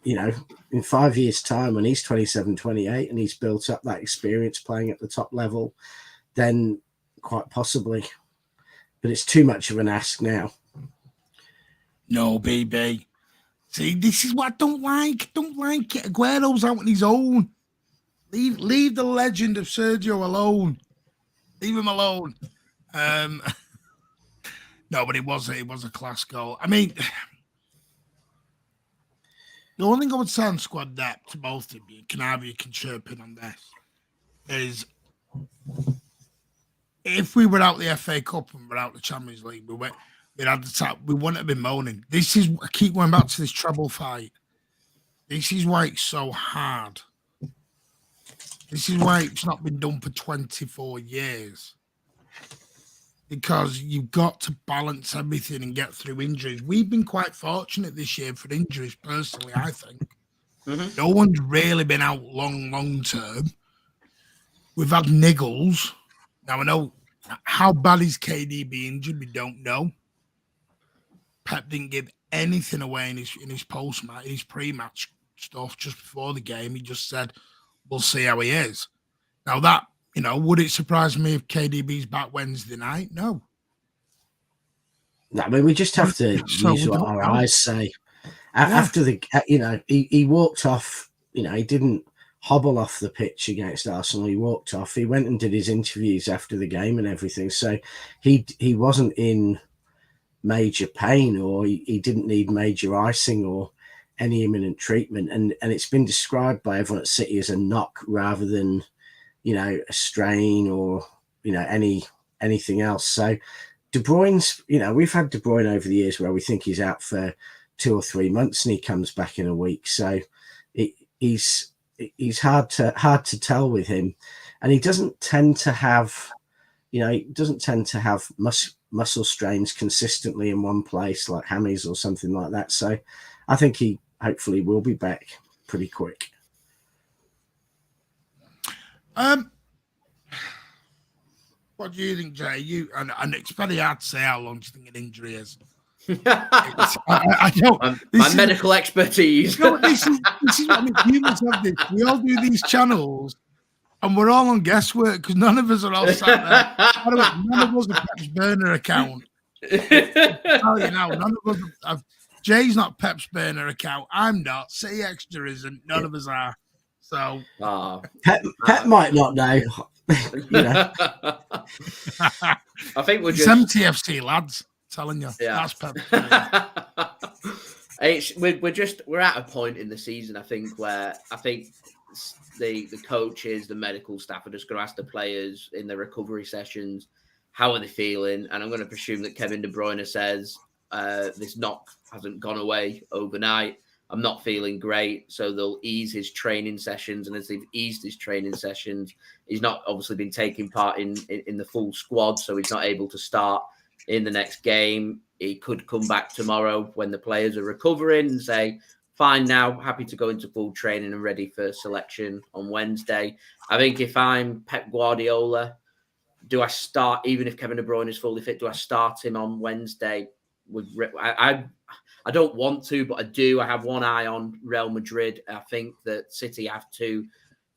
in 5 years' time, when he's 27, 28, and he's built up that experience playing at the top level, then quite possibly. But it's too much of an ask now. No, baby. See, this is what I don't like. Don't like it. Aguero's out on his own. Leave the legend of Sergio alone. Leave him alone. No, but it was a class goal. I mean, the only thing I would say on squad depth to both of you, you can chirp in on this, is if we were out the FA Cup and we're out the Champions League, we wouldn't have been moaning. I keep going back to this treble fight. This is why it's so hard. This is why it's not been done for 24 years. Because you've got to balance everything and get through injuries. We've been quite fortunate this year for injuries, personally, I think. Mm-hmm. No one's really been out long term. We've had niggles. Now, I know how bad is KDB injured, we don't know. Pep didn't give anything away in his post-match, his pre-match stuff just before the game. He just said, we'll see how he is. Now, that, would it surprise me if KDB's back Wednesday night? No. I mean, we just have to use what our eyes say. After he walked off, he didn't hobble off the pitch against Arsenal. He walked off. He went and did his interviews after the game and everything. So he wasn't in major pain or he didn't need major icing or any imminent treatment. And it's been described by everyone at City as a knock rather than, a strain or, anything else. So De Bruyne's, we've had De Bruyne over the years where we think he's out for 2 or 3 months and he comes back in a week. So he's hard to tell with him. And he doesn't tend to have, muscle strains consistently in one place like hammies or something like that. So I think he hopefully will be back pretty quick. What do you think, Jay? And it's very hard to say how long do you think an injury is. I don't. My medical expertise. This is what I mean. Humans have this. We all do these channels, and we're all on guesswork because none of us are all sat there. By the way, none of us have Pep's burner account. I'll tell you now, none of us have. Jay's not Pep's burner account. I'm not. City Extra isn't. None of us are. So Pep might not know. I think we're It's just MTFC lads. Telling you, yeah. that's Pep. We're at a point in the season, I think, where I think the coaches, the medical staff are just going to ask the players in the recovery sessions, how are they feeling? And I'm going to presume that Kevin De Bruyne says this knock hasn't gone away overnight. I'm not feeling great, so they'll ease his training sessions. And as they've eased his training sessions, he's not obviously been taking part in the full squad, so he's not able to start in the next game. He could come back tomorrow when the players are recovering and say, fine now, happy to go into full training and ready for selection on Wednesday. I think if I'm Pep Guardiola, do I start, even if Kevin De Bruyne is fully fit, do I start him on Wednesday? I don't want to, but I do. I have one eye on Real Madrid. I think that City have to,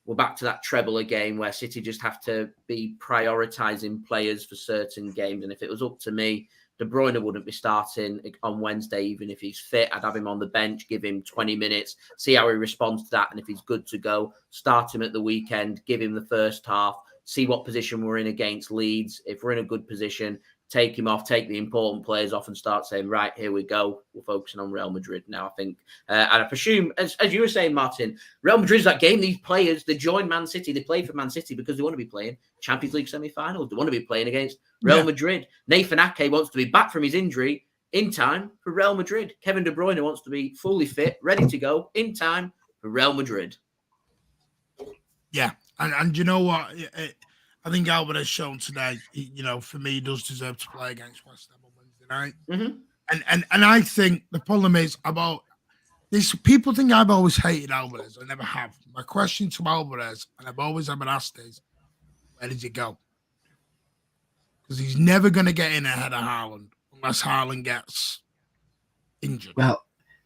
we're back to that treble again where City just have to be prioritising players for certain games. And if it was up to me, De Bruyne wouldn't be starting on Wednesday, even if he's fit. I'd have him on the bench, give him 20 minutes, see how he responds to that. And if he's good to go, start him at the weekend, give him the first half, see what position we're in against Leeds. If we're in a good position, take him off, take the important players off and start saying, right, here we go. We're focusing on Real Madrid now, I think. And I presume, as you were saying, Martin, Real Madrid's that game. These players, they join Man City. They play for Man City because they want to be playing Champions League semi-finals. They want to be playing against Real Madrid. Nathan Ake wants to be back from his injury in time for Real Madrid. Kevin De Bruyne wants to be fully fit, ready to go in time for Real Madrid. Yeah. And you know what? I think Alvarez has shown today, for me, he does deserve to play against West Ham on Wednesday night. Mm-hmm. And I think the problem is about this. People think I've always hated Alvarez. I never have. My question to Alvarez, and I've always been asked, is where did he go? Because he's never going to get in ahead of Haaland unless Haaland gets injured. Well,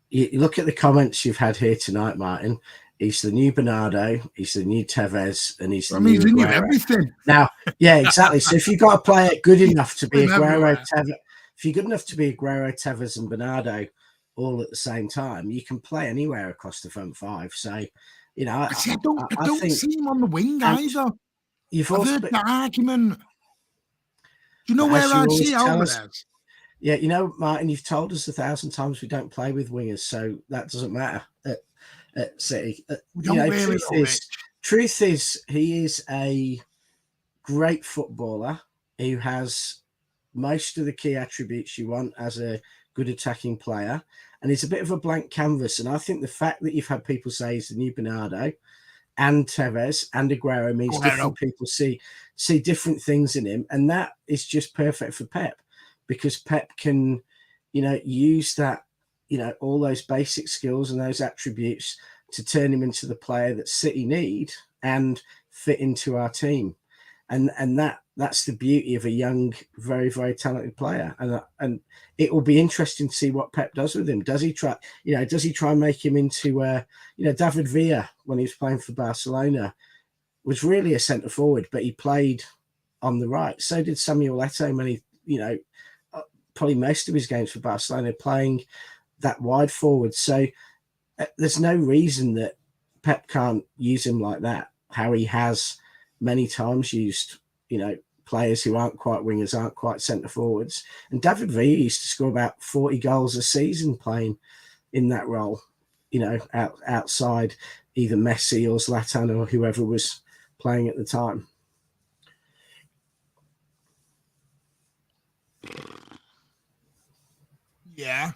you look at the comments you've had here tonight, Martin. He's the new Bernardo, he's the new Tevez, and he's the new he's Aguero. Everything. Now, yeah, exactly. So if you've got a player good enough to be Aguero, Tevez, if you're good enough to be Aguero, Tevez, and Bernardo all at the same time, you can play anywhere across the front five. So, I don't think, see him on the wing either. You've I've also heard that argument. Do you know where I see Alvarez? Yeah, Martin, you've told us 1,000 times we don't play with wingers, so that doesn't matter at City. Truth is, he is a great footballer who has most of the key attributes you want as a good attacking player, and he's a bit of a blank canvas. And I think the fact that you've had people say he's the new Bernardo and Tevez and Aguero means different people see different things in him, and that is just perfect for Pep, because Pep can, use that, all those basic skills and those attributes to turn him into the player that City need and fit into our team, and that's the beauty of a young, very, very talented player, and it will be interesting to see what Pep does with him. Does he try and make him into David Villa when he was playing for Barcelona was really a centre forward, but he played on the right. So did Samuel Eto'o probably most of his games for Barcelona playing that wide forward. So there's no reason that Pep can't use him like that, how he has many times used, players who aren't quite wingers, aren't quite centre forwards. And David Villa used to score about 40 goals a season playing in that role, outside either Messi or Zlatan or whoever was playing at the time. Yeah.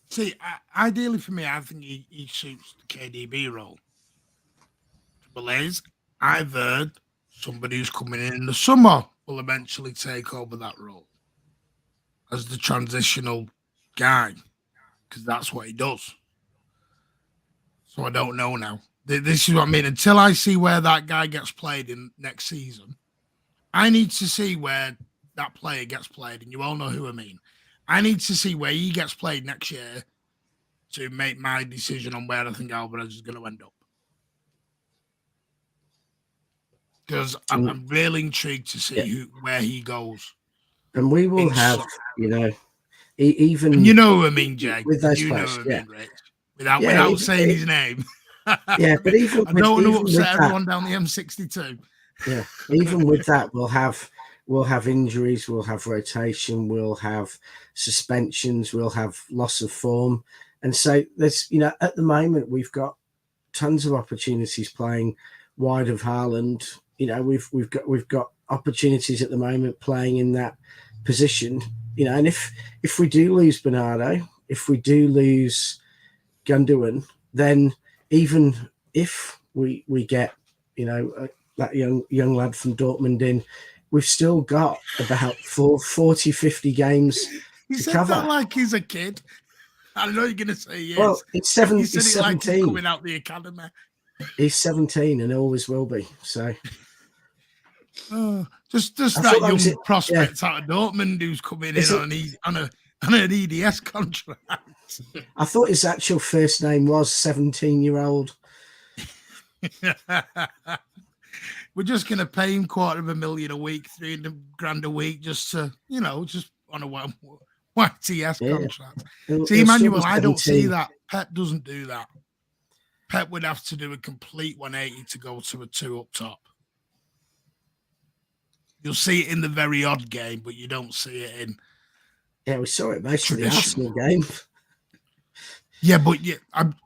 See, ideally for me, I think he suits the KDB role. Trouble is, I've heard somebody who's coming in the summer will eventually take over that role as the transitional guy, because that's what he does. So I don't know now. This is what I mean. Until I see where that guy gets played in next season, I need to see where that player gets played, and you all know who I mean. I need to see where he gets played next year to make my decision on where I think Alvarez is going to end up. Because I'm really intrigued to see where he goes. And we will have, even... And you know what I mean, Jay. With those you players, know what I mean, Rich. Without saying his name. Yeah, but even... I don't want to upset everyone down the M62. Yeah. Even with that, we'll have injuries, we'll have rotation, we'll have suspensions, we'll have loss of form. And so there's, at the moment we've got tons of opportunities playing wide of Haaland. We've got opportunities at the moment playing in that position. And if we do lose Bernardo, if we do lose Gundogan, then even if we get that young lad from Dortmund in, we've still got about 40, 50 games You to said cover. that like he's a kid. I know you're going to say yes. Well, you said he's it 17. Like he's coming out the academy. He's 17 and always will be. So, just that young prospect out of Dortmund who's coming in on an EDS contract. I thought his actual first name was 17-year-old. We're just going to pay him $250,000 a week, $300,000 a week, just to, just on a YTS contract. See, Emmanuel, I don't see that. Pep doesn't do that. Pep would have to do a complete 180 to go to a 2 up top. You'll see it in the very odd game, but you don't see it in. Yeah, we saw it most of the Arsenal game. Yeah, but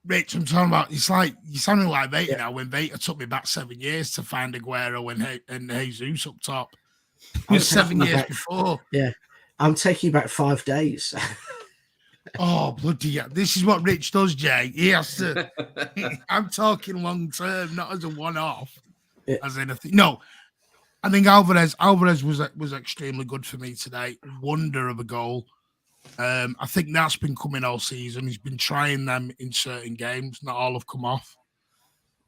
Rich, I'm talking about. It's like you're sounding like Veta now. When Veta took me back 7 years to find Aguero and Jesus up top, it was 7 years before. Yeah, I'm taking you back 5 days. Oh bloody yeah! This is what Rich does, Jay. He has to. I'm talking long term, not as a one-off. Yeah. As anything. No, I think Alvarez was extremely good for me today. Wonder of a goal. I think that's been coming all season. He's been trying them in certain games. Not all have come off.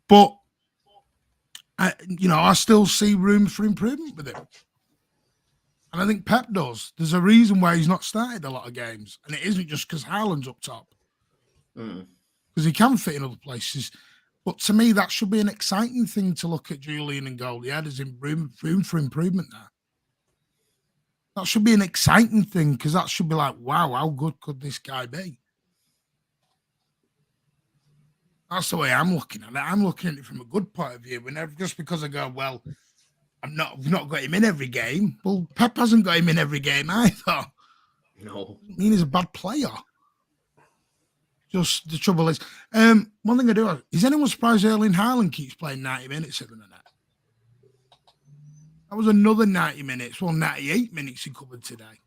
But, I still see room for improvement with him. And I think Pep does. There's a reason why he's not started a lot of games. And it isn't just because Haaland's up top. Because he can fit in other places. But to me, that should be an exciting thing to look at Julian and goal. Yeah, there's room for improvement there. That should be an exciting thing because that should be like, wow, how good could this guy be? That's the way I'm looking at it. I'm looking at it from a good point of view. Whenever, just because I go, well, we've not got him in every game. Well, Pep hasn't got him in every game either. No. I mean, he's a bad player. Just the trouble is, one thing I do, is anyone surprised Erling Haaland keeps playing 90 minutes at the minute? That was another 90 minutes. Well, 98 minutes he covered today.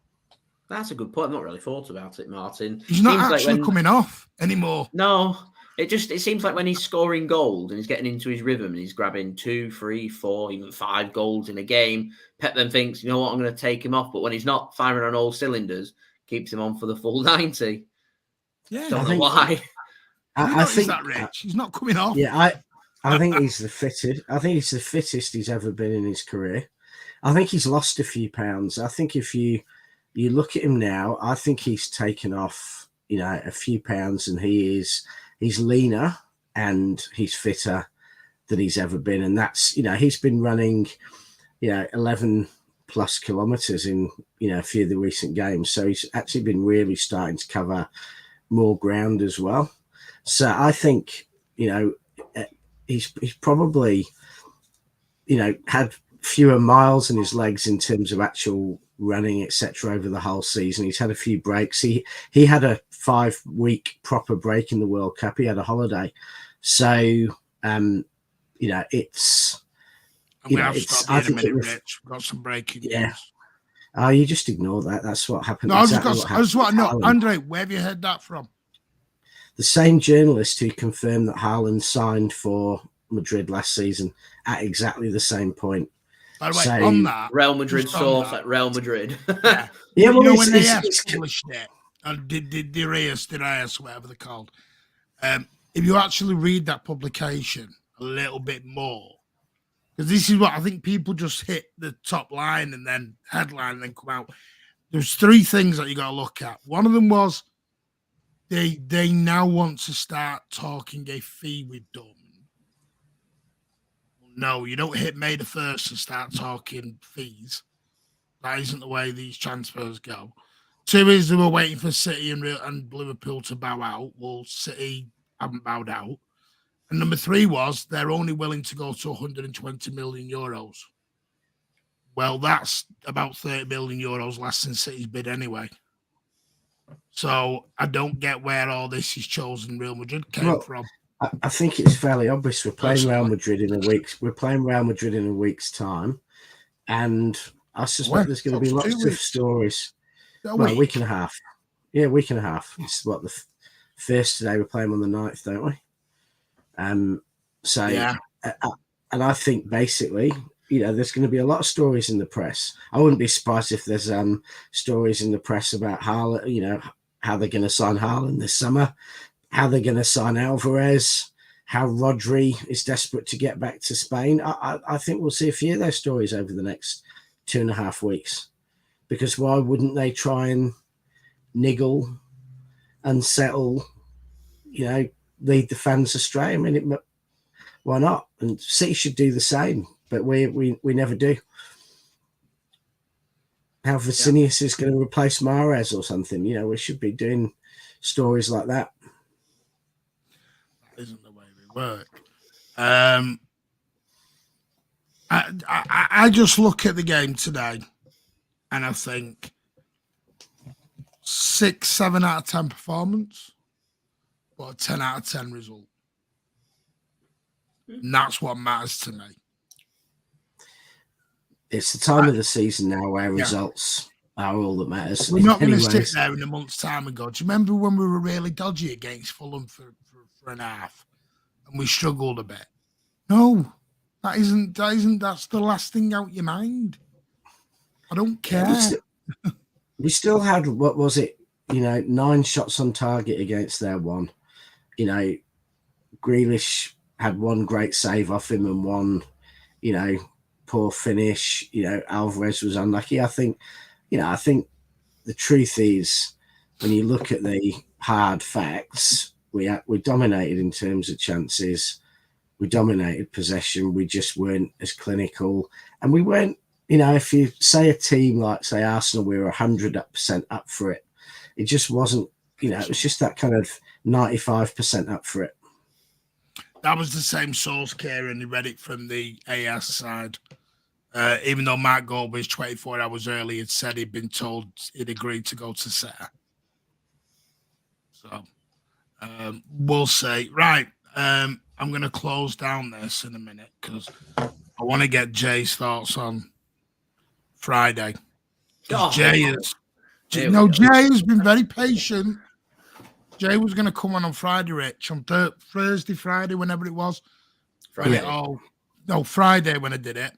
That's a good point. I've not really thought about it, Martin. He's not actually coming off anymore. No, it seems like when he's scoring goals and he's getting into his rhythm and he's grabbing 2, 3, 4, even 5 goals in a game, Pep then thinks, you know what, I'm going to take him off. But when he's not firing on all cylinders, keeps him on for the full 90. Yeah, don't know why. I think that Rich. He's not coming off. Yeah, I think he's the fittest. I think he's the fittest he's ever been in his career. I think he's lost a few pounds. I think if you look at him now, I think he's taken off, a few pounds, and he's leaner and he's fitter than he's ever been. And that's, he's been running, 11 plus kilometers in, a few of the recent games. So he's actually been really starting to cover more ground as well. So I think, he's probably, had fewer miles in his legs in terms of actual running, etc. over the whole season. He's had a few breaks. He had a 5-week proper break in the World Cup. He had a holiday. So, it's... I think Rich. Got some breaking news. Oh, you just ignore that. That's what happened. No, I just want to know, Andre, where have you heard that from? The same journalist who confirmed that Haaland signed for Madrid last season at exactly the same point. By the way, on that, Real Madrid source at Real Madrid. Yeah, well, when they published it, and Dirias, whatever they're called, if you actually read that publication a little bit more, because this is what I think people just hit the top line and then headline and then come out. There's 3 things that you got to look at. One of them was they now want to start talking a fee with Dortmund. No, you don't hit May the 1st and start talking fees. That isn't the way these transfers go. 2 is they were waiting for City and Liverpool to bow out. Well, City haven't bowed out. And number 3 was they're only willing to go to 120 million euros. Well, that's about 30 million euros less than City's bid anyway. So I don't get where all this is chosen Real Madrid came from. I think it's fairly obvious. We're playing Real Madrid in a week. We're playing Real Madrid in a week's time, and I suspect there's going to be lots of stories. Well, a week and a half. Yeah, a week and a half. It's what the first today. We're playing on the 9th, don't we? So, yeah. And I think basically, there's going to be a lot of stories in the press. I wouldn't be surprised if there's stories in the press about Haaland, how they're going to sign Haaland this summer, how they're going to sign Alvarez, how Rodri is desperate to get back to Spain. I think we'll see a few of those stories over the next 2.5 weeks, because why wouldn't they try and niggle and settle, lead the fans astray? I mean, why not? And City should do the same, but we never do. How Vicinius is going to replace Mahrez or something. We should be doing stories like that. That isn't the way we work. I just look at the game today and I think 6, 7 out of 10 performance, but a 10 out of 10 result. And that's what matters to me. It's the time of the season now where results are all that matters. We're not going to sit there in a month's time and go, do you remember when we were really dodgy against Fulham for an half and we struggled a bit? No, that's the last thing out your mind. I don't care. We still had, what was it, 9 shots on target against their 1. Grealish had 1 great save off him and 1, poor finish. Alvarez was unlucky. I think the truth is, when you look at the hard facts, we dominated in terms of chances. We dominated possession. We just weren't as clinical, and we weren't. If you say a team like, say, Arsenal, we were 100% up for it. It just wasn't. It was just that kind of 95% up for it. That was the same source, Kieran. He read it from the AS side. Even though Mark Goldberg 24 hours early had said he'd been told he'd agreed to go to Setter. So we'll see. Right. I'm going to close down this in a minute because I want to get Jay's thoughts on Friday. Jay has been very patient. Jay was going to come on Friday, Rich, on Thursday, Friday, whenever it was. Friday. Friday when I did it.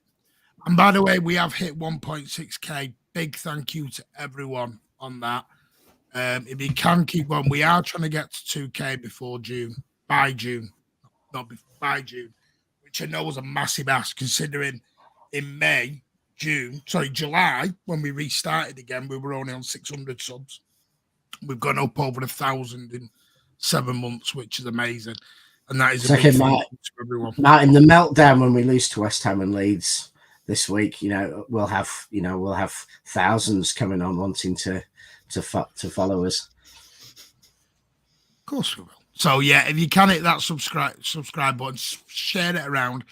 And by the way, we have hit 1.6K. Big thank you to everyone on that. If you can keep going, we are trying to get to 2K by June, which I know was a massive ask considering in July, when we restarted again, we were only on 600 subs. We've gone up over 1,000 in 7 months, which is amazing. And that is a big thank you to everyone. Martin, the meltdown when we lose to West Ham and Leeds this week, we'll have thousands coming on wanting to follow us. Of course we will. So yeah, if you can hit that subscribe button, share it around,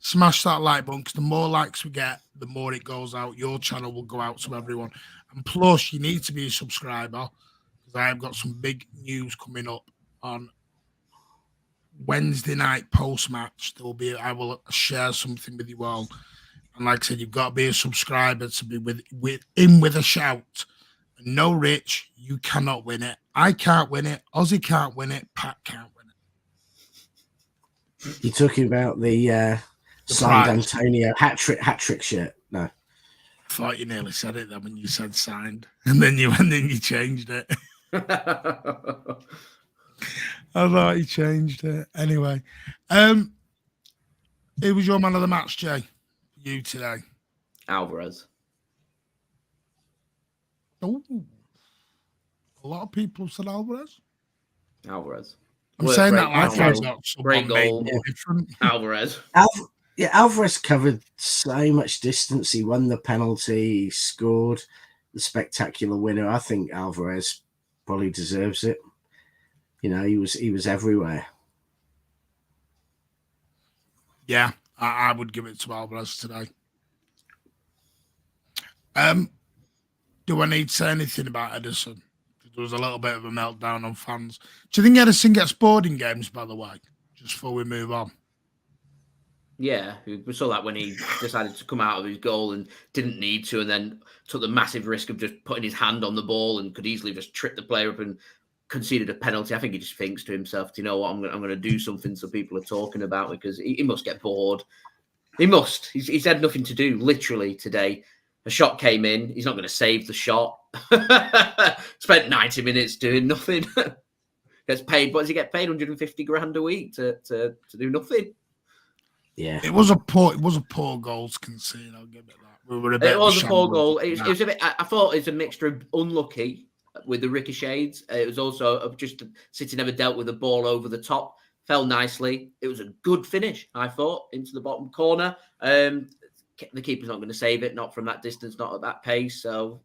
smash that like button, because the more likes we get, the more it goes out. Your channel will go out to everyone. And plus, you need to be a subscriber, because I have got some big news coming up on Wednesday night post-match. I will share something with you all. And like I said, you've got to be a subscriber to be with a shout. And no, Rich, you cannot win it. I can't win it. Ozzy can't win it. Pat can't win it. You're talking about the signed Antonio hat trick shirt? No. I thought you nearly said it then when you said signed, and then you changed it. I thought you changed it. Anyway, who was your man of the match, Jay? You today? Alvarez. Oh, a lot of people have said Alvarez. I'm saying that like I've got great goal. Alvarez. Alvarez covered so much distance. He won the penalty. He scored the spectacular winner. I think Alvarez probably deserves it. He was everywhere. Yeah, I would give it to Alvarez today. Do I need to say anything about Edison? There was a little bit of a meltdown on fans. Do you think Edison gets bored in games, by the way? Just before we move on. Yeah, we saw that when he decided to come out of his goal and didn't need to, and then took the massive risk of just putting his hand on the ball and could easily just trip the player up and conceded a penalty. I think he just thinks to himself, "Do you know what? I'm going to do something so people are talking about me," because he must get bored. He must. He's had nothing to do literally today. A shot came in. He's not going to save the shot. Spent 90 minutes doing nothing. Gets paid. What does he get paid? 150 grand a week to do nothing. Yeah, it was a poor goal to concede. I'll give it that. We were a bit. It was a poor goal. It was a bit. I thought it was a mixture of unlucky with the ricochets. It was also just City never dealt with the ball over the top. Fell nicely. It was a good finish, I thought, into the bottom corner. The keeper's not going to save it, not from that distance, not at that pace. So,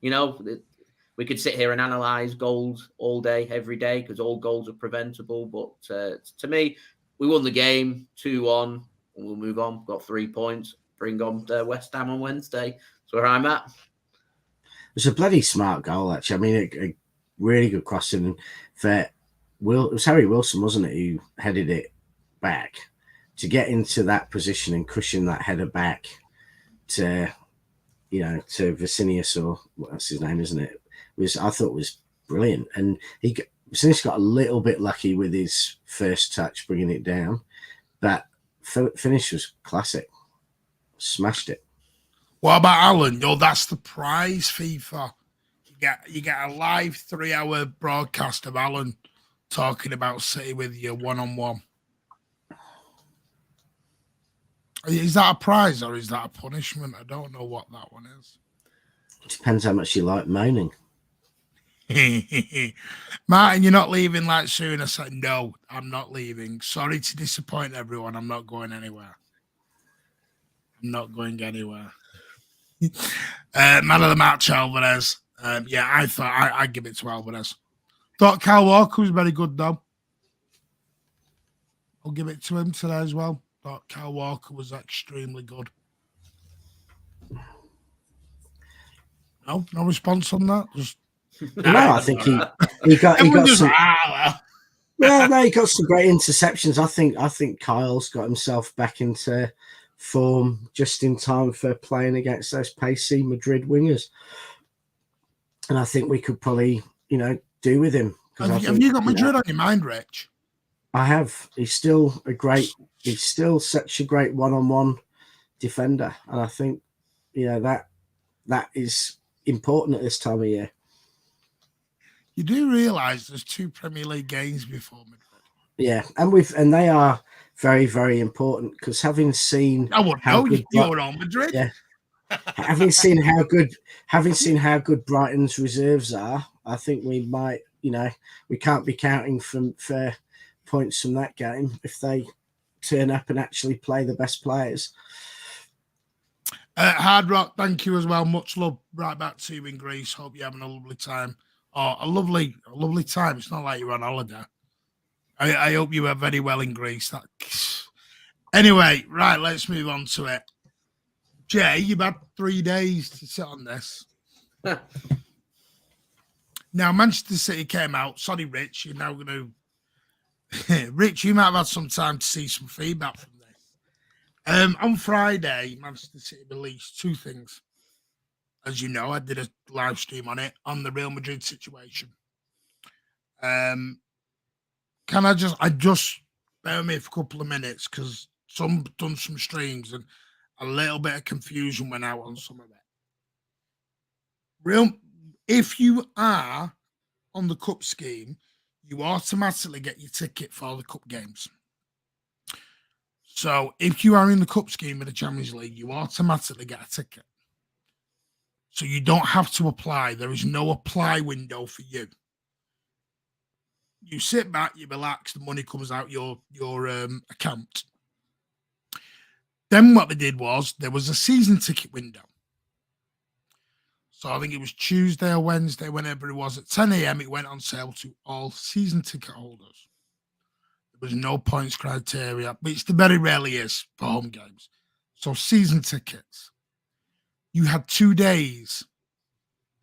we could sit here and analyse goals all day, every day, because all goals are preventable. But to me, we won the game 2-1, and we'll move on. Got 3 points. Bring on West Ham on Wednesday. That's where I'm at. It's a bloody smart goal, actually. I mean, a really good crossing. It was Harry Wilson, wasn't it, who headed it back to get into that position and cushion that header back to Vicinius, or what's his name, isn't it? I thought was brilliant, and Vicinius got a little bit lucky with his first touch bringing it down, but finish was classic. Smashed it. What about Haaland? Oh, that's the prize, FIFA. You get a live 3-hour broadcast of Haaland talking about City with you one-on-one. Is that a prize or is that a punishment? I don't know what that one is. It depends how much you like moaning. Martin, you're not leaving like soon. I said, no, I'm not leaving. Sorry to disappoint everyone. I'm not going anywhere. I'm not going anywhere. Man of the match, Alvarez. I thought I'd give it to Alvarez. Thought Kyle Walker was very good, though. I'll give it to him today as well. Thought Kyle Walker was extremely good. No response on that. No, I think he got some. He got some great interceptions. I think Kyle's got himself back into form just in time for playing against those pacey Madrid wingers, and I think we could probably do with him. Have you got Madrid on your mind, Rich? I have. He's still such a great one-on-one defender, and I think that is important at this time of year. You do realise there's 2 Premier League games before Madrid. Yeah, and they are very, very important, because having seen you're on Madrid. Yeah, having seen how good Brighton's reserves are, I think we might, we can't be counting for points from that game if they turn up and actually play the best players. Hard Rock, thank you as well. Much love. Right back to you in Greece. Hope you're having a lovely time. Oh, a lovely time. It's not like you're on holiday. I hope you were very well in Greece. Anyway, right, let's move on to it. Jay, you've had 3 days to sit on this. Now, Manchester City came out. Sorry, Rich, you're now going to... Rich, you might have had some time to see some feedback from this. On Friday, Manchester City released 2 things. As you know, I did a live stream on it, on the Real Madrid situation. Can I just bear with me for a couple of minutes, because done some streams and a little bit of confusion went out on some of it. If you are on the cup scheme, you automatically get your ticket for the cup games. So if you are in the cup scheme of the Champions League, you automatically get a ticket. So you don't have to apply. There is no apply window for you. You sit back, you relax, the money comes out your account. Then what they did was there was a season ticket window. So I think it was Tuesday or Wednesday, whenever it was, at 10 a.m. it went on sale to all season ticket holders. There was no points criteria, which there very rarely is for home games. So season tickets, you had 2 days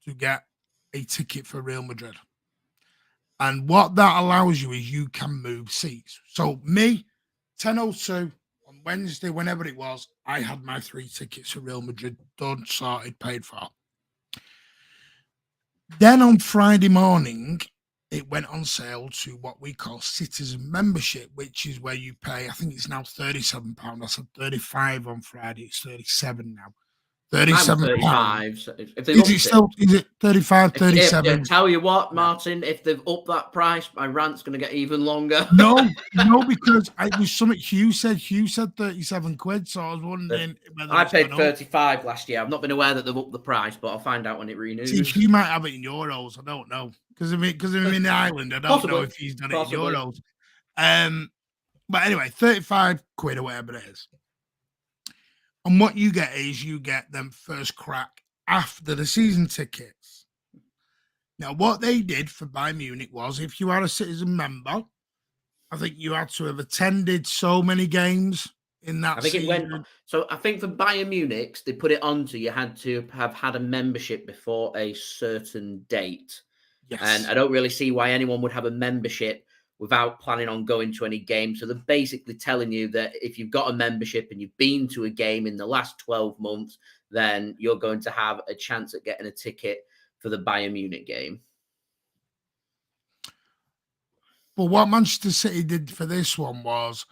to get a ticket for Real Madrid. And what that allows you is you can move seats. So me, 10:02 on Wednesday, whenever it was, I had my 3 tickets for Real Madrid done, sorted, paid for. Then on Friday morning, it went on sale to what we call citizen membership, which is where you pay, I think it's now £37. I said 35 on Friday. It's 37 now. £37. 35. So if they've Is upped it still, is it 35, 37? Tell you what, Martin, if they've upped that price, my rant's going to get even longer. No, because it was something Hugh said. Hugh said 37 quid, so I was wondering whether I it's paid gone up. 35 last year. I've not been aware that they've upped the price, but I'll find out when it renews. See, Hugh might have it in euros. I don't know. Because I'm in Ireland, I don't Possibly. know if he's done it Possibly. in euros. But anyway, 35 quid or whatever it is. And what you get is you get them first crack after the season tickets. Now, what they did for Bayern Munich was if you are a citizen member, I think you had to have attended so many games in that season. So I think for Bayern Munich, they put it onto you had to have had a membership before a certain date. Yes. And I don't really see why anyone would have a membership without planning on going to any game. So they're basically telling you that if you've got a membership and you've been to a game in the last 12 months, then you're going to have a chance at getting a ticket for the Bayern Munich game. But what Manchester City did for this one was,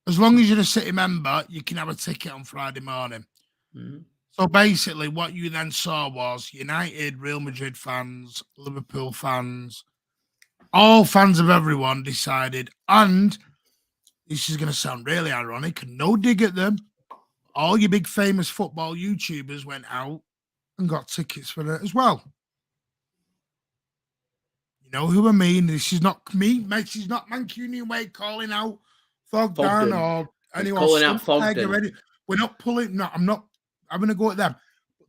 as long as you're a City member, you can have a ticket on Friday morning. Mm-hmm. So basically what you then saw was United, Real Madrid fans, Liverpool fans, all fans of everyone decided, and this is going to sound really ironic and no dig at them, all your big famous football YouTubers went out and got tickets for it as well. You know who I mean? This is not me. This is not Mancunian Way calling out Fogden or anyone. Calling out Fogden. We're not pulling. No, I'm not having a go at them.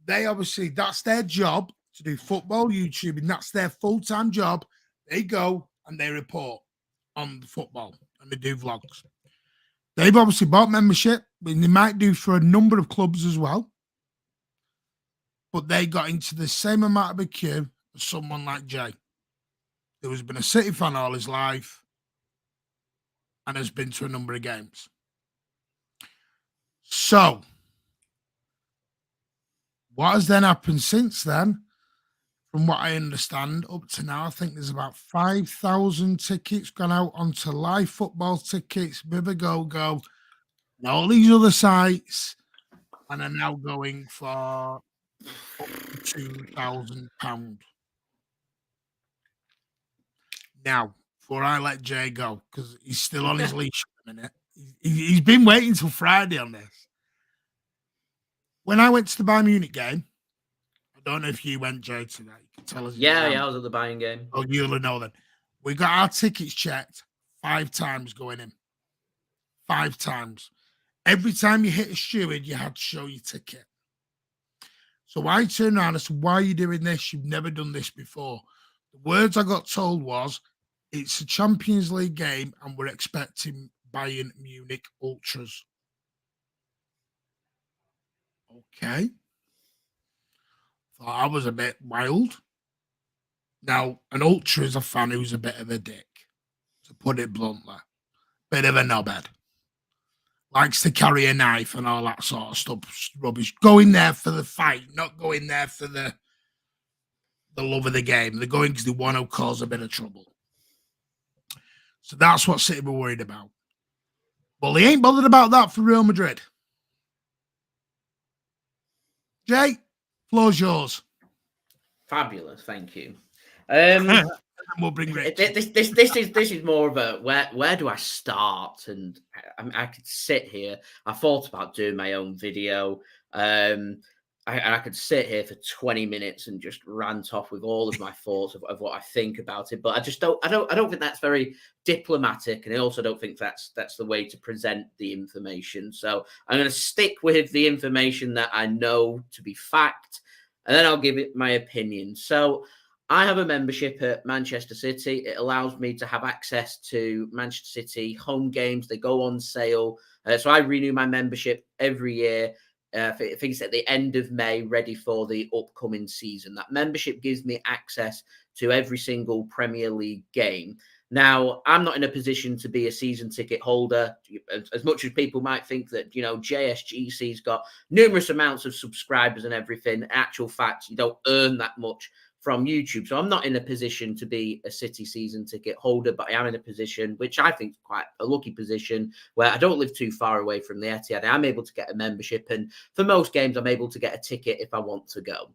They obviously, that's their job to do football YouTubing. That's their full-time job. They go and they report on the football and they do vlogs. They've obviously bought membership, and they might do for a number of clubs as well. But they got into the same amount of a queue as someone like Jay, who has been a City fan all his life and has been to a number of games. So, what has then happened since then? From what I understand, up to now, I think there's about 5,000 tickets gone out onto live football tickets, Vivagogo, and all these other sites, and are now going for up to £2,000. Now, before I let Jay go, because he's still on his leash at the minute, he's been waiting till Friday on this. When I went to the Bayern Munich game, I don't know if you went, Jay, today. You can tell us. Yeah, I was at the Bayern game. Oh, you'll know then. We got our tickets checked 5 times going in. 5 times. Every time you hit a steward, you had to show your ticket. So I turned around and said, why are you doing this? You've never done this before. The words I got told was, it's a Champions League game and we're expecting Bayern Munich ultras. Okay. Thought I was a bit wild. Now, an ultra is a fan who's a bit of a dick, to put it bluntly. Bit of a knobhead. Likes to carry a knife and all that sort of stuff. Rubbish. Going there for the fight, not going there for the love of the game. They're going because they want to cause a bit of trouble. So that's what City were worried about. Well, they ain't bothered about that for Real Madrid. Jay, floor's yours. Fabulous, thank you. We'll bring Rich. This is more of a where do I start? And I could sit here. I thought about doing my own video. I could sit here for 20 minutes and just rant off with all of my thoughts of what I think about it. But I don't think that's very diplomatic, and I also don't think that's the way to present the information. So I'm going to stick with the information that I know to be fact, and then I'll give it my opinion. So I have a membership at Manchester City. It allows me to have access to Manchester City home games. They go on sale. So I renew my membership every year. I think it's at the end of May, ready for the upcoming season. That membership gives me access to every single Premier League game. Now, I'm not in a position to be a season ticket holder, as much as people might think that, JSGC's got numerous amounts of subscribers and everything. In actual fact, you don't earn that much from YouTube. So I'm not in a position to be a City season ticket holder, but I am in a position, which I think is quite a lucky position, where I don't live too far away from the Etihad. I'm able to get a membership, and for most games, I'm able to get a ticket if I want to go.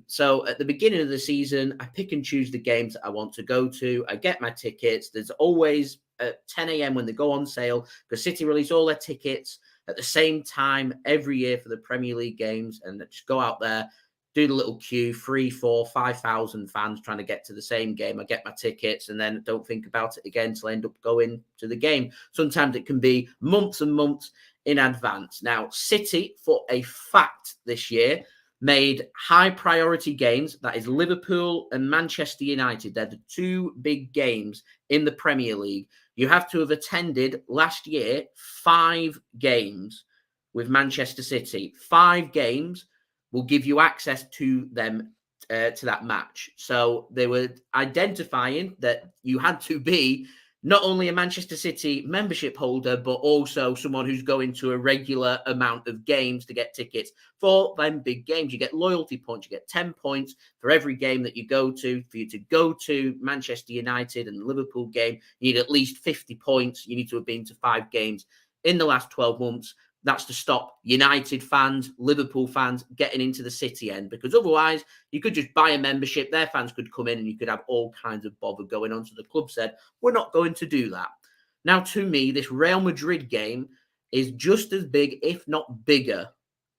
So at the beginning of the season, I pick and choose the games that I want to go to. I get my tickets. There's always at 10 a.m. when they go on sale, because City release all their tickets at the same time every year for the Premier League games, and just go out there, do the little queue, 3, 4, 5,000 fans trying to get to the same game. I get my tickets and then don't think about it again until I end up going to the game. Sometimes it can be months and months in advance. Now, City, for a fact this year, made high priority games. That is Liverpool and Manchester United. They're the two big games in the Premier League. You have to have attended last year 5 games with Manchester City. 5 games will give you access to them, to that match. So they were identifying that you had to be not only a Manchester City membership holder, but also someone who's going to a regular amount of games to get tickets for them big games. You get loyalty points. You get 10 points for every game that you go to. For you to go to Manchester United and the Liverpool game, you need at least 50 points. You need to have been to 5 games in the last 12 months. That's to stop United fans, Liverpool fans getting into the City end, because otherwise you could just buy a membership. Their fans could come in and you could have all kinds of bother going on. So the club said, we're not going to do that. Now, to me, this Real Madrid game is just as big, if not bigger,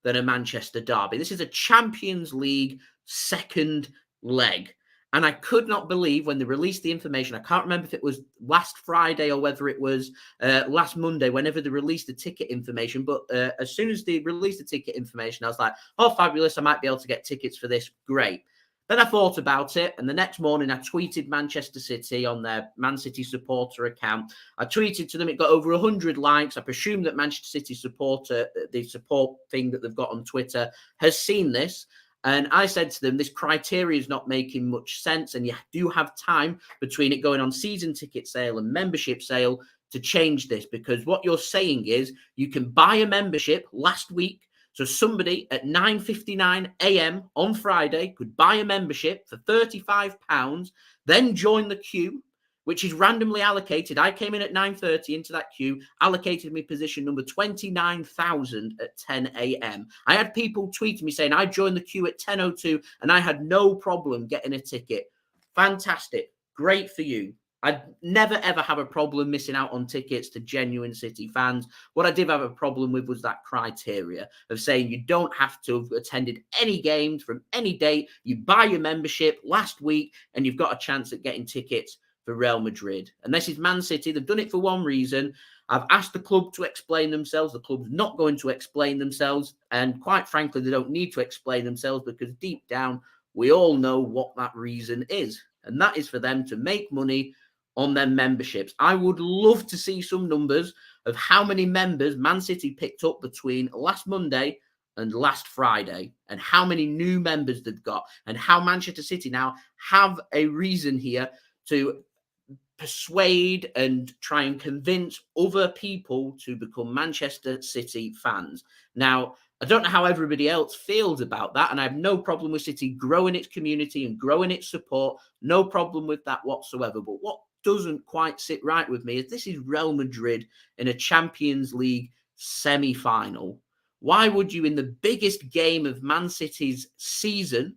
than a Manchester derby. This is a Champions League second leg. And I could not believe when they released the information. I can't remember if it was last Friday or whether it was last Monday, whenever they released the ticket information. But as soon as they released the ticket information, I was like, oh, fabulous. I might be able to get tickets for this. Great. Then I thought about it. And the next morning, I tweeted Manchester City on their Man City supporter account. I tweeted to them. It got over 100 likes. I presume that Manchester City supporter, the support thing that they've got on Twitter, has seen this. And I said to them, this criteria is not making much sense. And you do have time between it going on season ticket sale and membership sale to change this. Because what you're saying is you can buy a membership last week. So somebody at 9:59 a.m. on Friday could buy a membership for £35, then join the queue, which is randomly allocated. I came in at 9:30 into that queue, allocated me position number 29,000 at 10 a.m. I had people tweeting me saying I joined the queue at 10:02 and I had no problem getting a ticket. Fantastic. Great for you. I'd never, ever have a problem missing out on tickets to genuine City fans. What I did have a problem with was that criteria of saying you don't have to have attended any games from any date. You buy your membership last week and you've got a chance at getting tickets for Real Madrid. And this is Man City. They've done it for one reason. I've asked the club to explain themselves. The club's not going to explain themselves. And quite frankly, they don't need to explain themselves, because deep down, we all know what that reason is. And that is for them to make money on their memberships. I would love to see some numbers of how many members Man City picked up between last Monday and last Friday, and how many new members they've got, and how Manchester City now have a reason here to persuade and try and convince other people to become Manchester City fans. Now, I don't know how everybody else feels about that, and I have no problem with City growing its community and growing its support. No problem with that whatsoever. But what doesn't quite sit right with me is this is Real Madrid in a Champions League semi-final. Why would you, in the biggest game of Man City's season,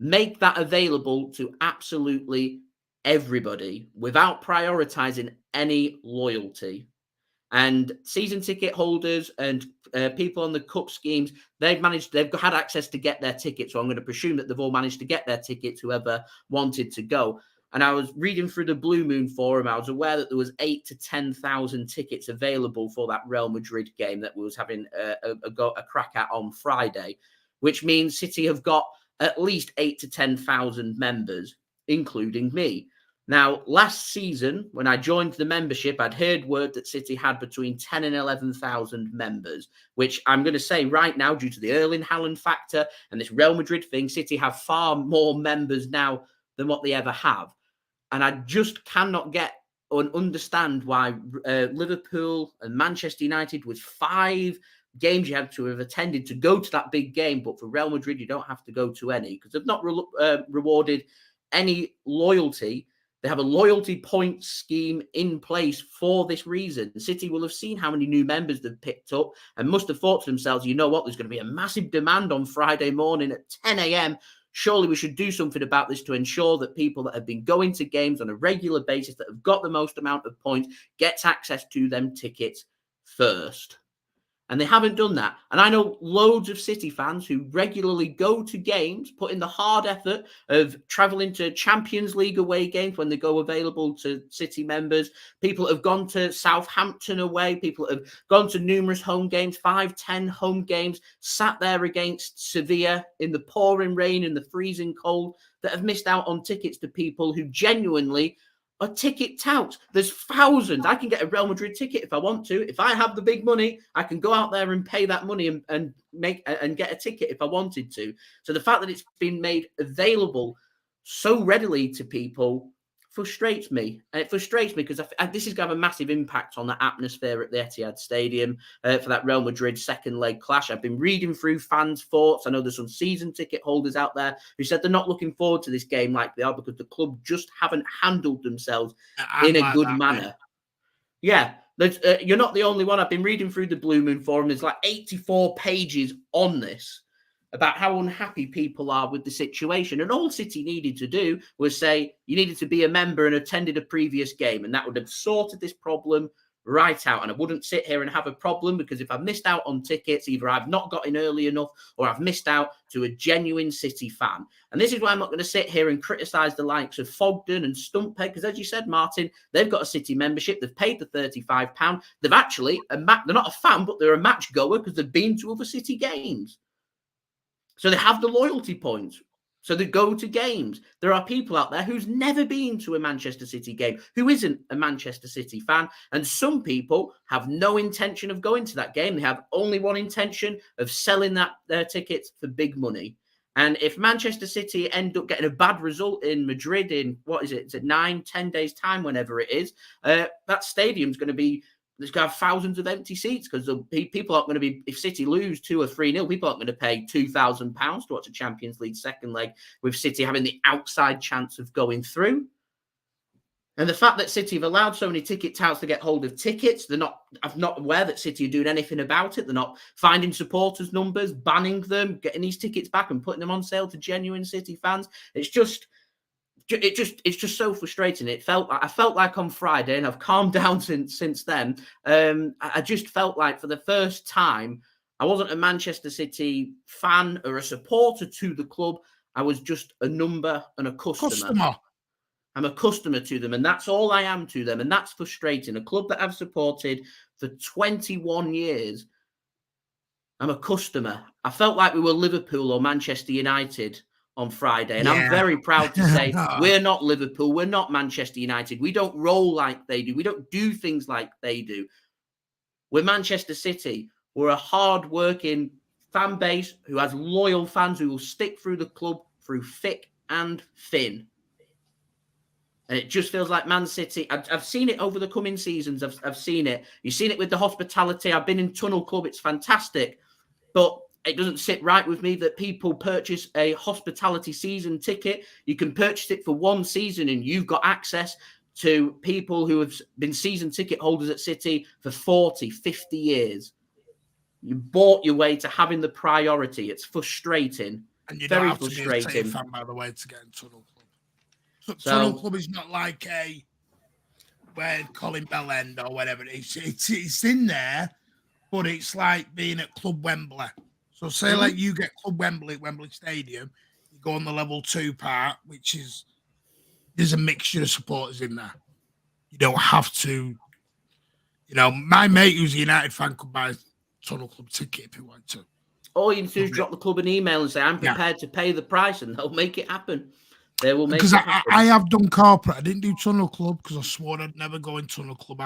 make that available to absolutely everybody without prioritizing any loyalty? And season ticket holders and people on the cup schemes, they've had access to get their tickets. So I'm going to presume that they've all managed to get their tickets, whoever wanted to go. And I was reading through the Blue Moon forum. I was aware that there was 8,000 to 10,000 tickets available for that Real Madrid game that we was having a crack at on Friday, which means City have got at least 8 to 10,000 members, including me. Now, last season, when I joined the membership, I'd heard word that City had between 10 and 11,000 members, which I'm going to say right now, due to the Erling Haaland factor and this Real Madrid thing, City have far more members now than what they ever have. And I just cannot get or understand why Liverpool and Manchester United, with 5 games you have to have attended to go to that big game, but for Real Madrid, you don't have to go to any, because they've not rewarded any loyalty. They have a loyalty point scheme in place for this reason. City will have seen how many new members they've picked up and must have thought to themselves, you know what, there's going to be a massive demand on Friday morning at 10 a.m. Surely we should do something about this to ensure that people that have been going to games on a regular basis, that have got the most amount of points, gets access to them tickets first. And they haven't done that. And I know loads of City fans who regularly go to games, put in the hard effort of travelling to Champions League away games when they go available to City members. People have gone to Southampton away. People have gone to numerous home games, 5, 10 home games, sat there against Sevilla in the pouring rain and the freezing cold, that have missed out on tickets to people who genuinely are ticket touts. There's thousands. I can get a Real Madrid ticket if I want to. If I have the big money, I can go out there and pay that money and get a ticket if I wanted to. So the fact that it's been made available so readily to people frustrates me. And it frustrates me because this is going to have a massive impact on the atmosphere at the Etihad Stadium for that Real Madrid second leg clash. I've been reading through fans' thoughts. I know there's some season ticket holders out there who said they're not looking forward to this game like they are because the club just haven't handled themselves in a good manner. Yeah, you're not the only one. I've been reading through the Blue Moon Forum. There's like 84 pages on this, about how unhappy people are with the situation. And all City needed to do was say, you needed to be a member and attended a previous game. And that would have sorted this problem right out. And I wouldn't sit here and have a problem, because if I've missed out on tickets, either I've not got in early enough or I've missed out to a genuine City fan. And this is why I'm not going to sit here and criticise the likes of Fogden and Stumpeg, because as you said, Martin, they've got a City membership. They've paid the £35. They've actually, they're not a fan, but they're a match goer because they've been to other City games. So they have the loyalty points. So they go to games. There are people out there who's never been to a Manchester City game, who isn't a Manchester City fan. And some people have no intention of going to that game. They have only one intention of selling their tickets for big money. And if Manchester City end up getting a bad result in Madrid in, what is it? Is it 9-10 days time, whenever it is, that stadium's going to be, there's going to have thousands of empty seats, because people aren't going to be, if City lose 2 or 3-0, people aren't going to pay £2,000 to watch a Champions League second leg with City having the outside chance of going through. And the fact that City have allowed so many ticket touts to get hold of tickets, I'm not aware that City are doing anything about it. They're not finding supporters' numbers, banning them, getting these tickets back and putting them on sale to genuine City fans. It's just so frustrating. I felt like on Friday, and I've calmed down since then. I just felt like for the first time, I wasn't a Manchester City fan or a supporter to the club. I was just a number and a customer. I'm a customer to them, and that's all I am to them, and that's frustrating. A club that I've supported for 21 years, I'm a customer. I felt like we were Liverpool or Manchester United on Friday. And I'm very proud to say we're not Liverpool. We're not Manchester United. We don't roll like they do. We don't do things like they do. We're Manchester City. We're a hard-working fan base who has loyal fans who will stick through the club through thick and thin. And it just feels like Man City. I've seen it over the coming seasons. I've seen it. You've seen it with the hospitality. I've been in Tunnel Club. It's fantastic. But it doesn't sit right with me that people purchase a hospitality season ticket. You can purchase it for one season and you've got access to people who have been season ticket holders at City for 40, 50 years. You bought your way to having the priority. It's frustrating. And you very don't have frustrating. To be a City fan, by the way, to get in Tunnel Club. Tunnel Club is not like where Colin Bell End or whatever. It's in there, but it's like being at Club Wembley. So say like you get Club Wembley at Wembley Stadium, you go on the level 2 part, which is, there's a mixture of supporters in there. You don't have to, my mate who's a United fan could buy a Tunnel Club ticket if he wanted to. All you need to do is drop the club an email and say, I'm prepared to pay the price, and they'll make it happen. They will make it happen. Because I have done corporate. I didn't do Tunnel Club because I swore I'd never go in Tunnel Club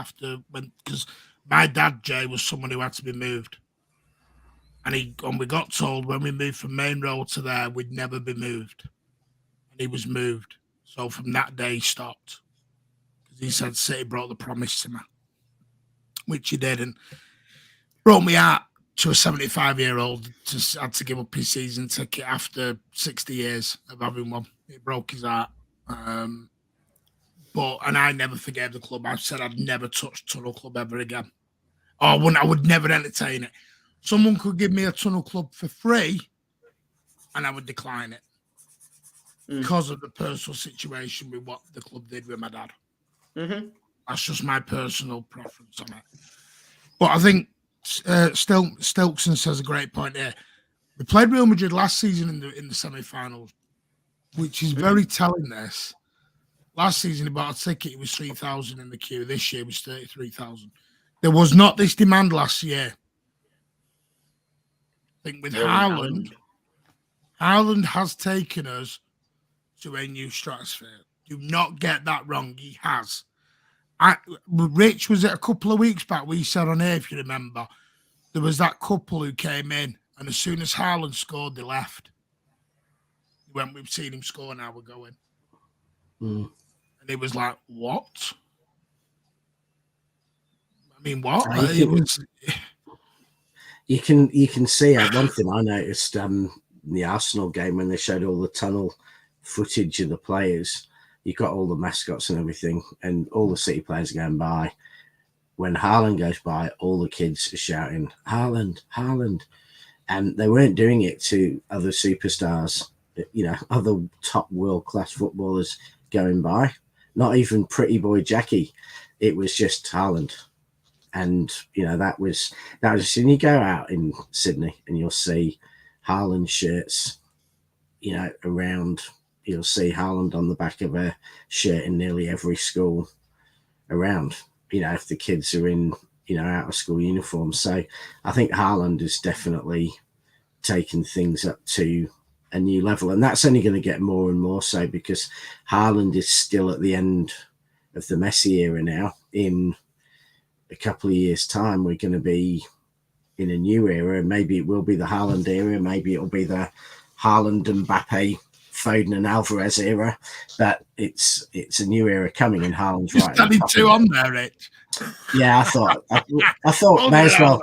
because my dad, Jay, was someone who had to be moved. And we got told when we moved from Main Road to there, we'd never be moved. And he was moved. So from that day, he stopped. Because he said City brought the promise to me, which he did. And brought me out to a 75-year-old. Just had to give up his season ticket after 60 years of having one. It broke his heart. And I never forgave the club. I said I'd never touch Tunnel Club ever again. I would never entertain it. Someone could give me a Tunnel Club for free and I would decline it because of the personal situation with what the club did with my dad. Mm-hmm. That's just my personal preference on it. But I think Stilkson says a great point here. We played Real Madrid last season in the semi-finals, which is very telling this. Last season, he bought a ticket. It was 3,000 in the queue. This year, it was 33,000. There was not this demand last year. I think with Haaland has taken us to a new stratosphere. Do not get that wrong. He has. Rich, was it a couple of weeks back we said on here, if you remember, there was that couple who came in, and as soon as Haaland scored, they left. When we've seen him score now, we're going. And it was like, what? I mean, what? You can see one thing I noticed in the Arsenal game when they showed all the tunnel footage of the players. You got all the mascots and everything, and all the City players going by. When Haaland goes by, all the kids are shouting, Haaland, Haaland. And they weren't doing it to other superstars, other top world-class footballers going by. Not even Pretty Boy Jackie. It was just Haaland. And, that was, and you go out in Sydney and you'll see Haaland shirts, around. You'll see Haaland on the back of a shirt in nearly every school around, if the kids are in, out of school uniforms. So I think Haaland is definitely taken things up to a new level. And that's only going to get more and more so because Haaland is still at the end of the Messi era now. In a couple of years' time, we're going to be in a new era. Maybe it will be the Haaland era. Maybe it'll be the Haaland, Mbappe, Foden and Alvarez era, but it's a new era coming, and Haaland's right. There's two on there, Rich. Yeah, I thought may as well.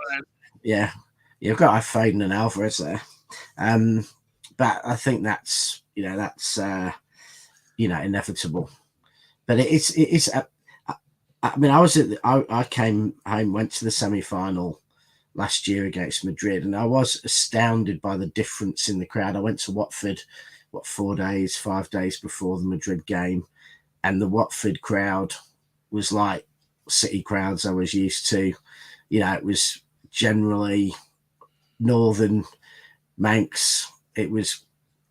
Yeah, you've got to have Foden and Alvarez there, but I think that's inevitable. But it's. I mean, I came home, went to the semi-final last year against Madrid, and I was astounded by the difference in the crowd. I went to Watford. 5 days before the Madrid game, and the Watford crowd was like City crowds I was used to. It was generally Northern Manx. It was,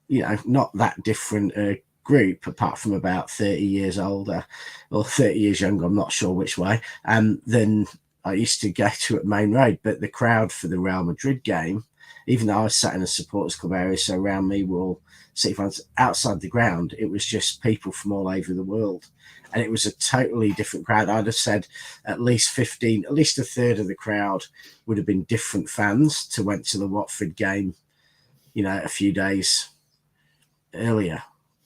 not that different a group, apart from about 30 years older or 30 years younger, I'm not sure which way, than I used to go to at Main Road. But the crowd for the Real Madrid game, even though I was sat in a supporters club area, so around me were all City fans, outside the ground, it was just people from all over the world. And it was a totally different crowd. I'd have said at least a third of the crowd would have been different fans to went to the Watford game, a few days earlier.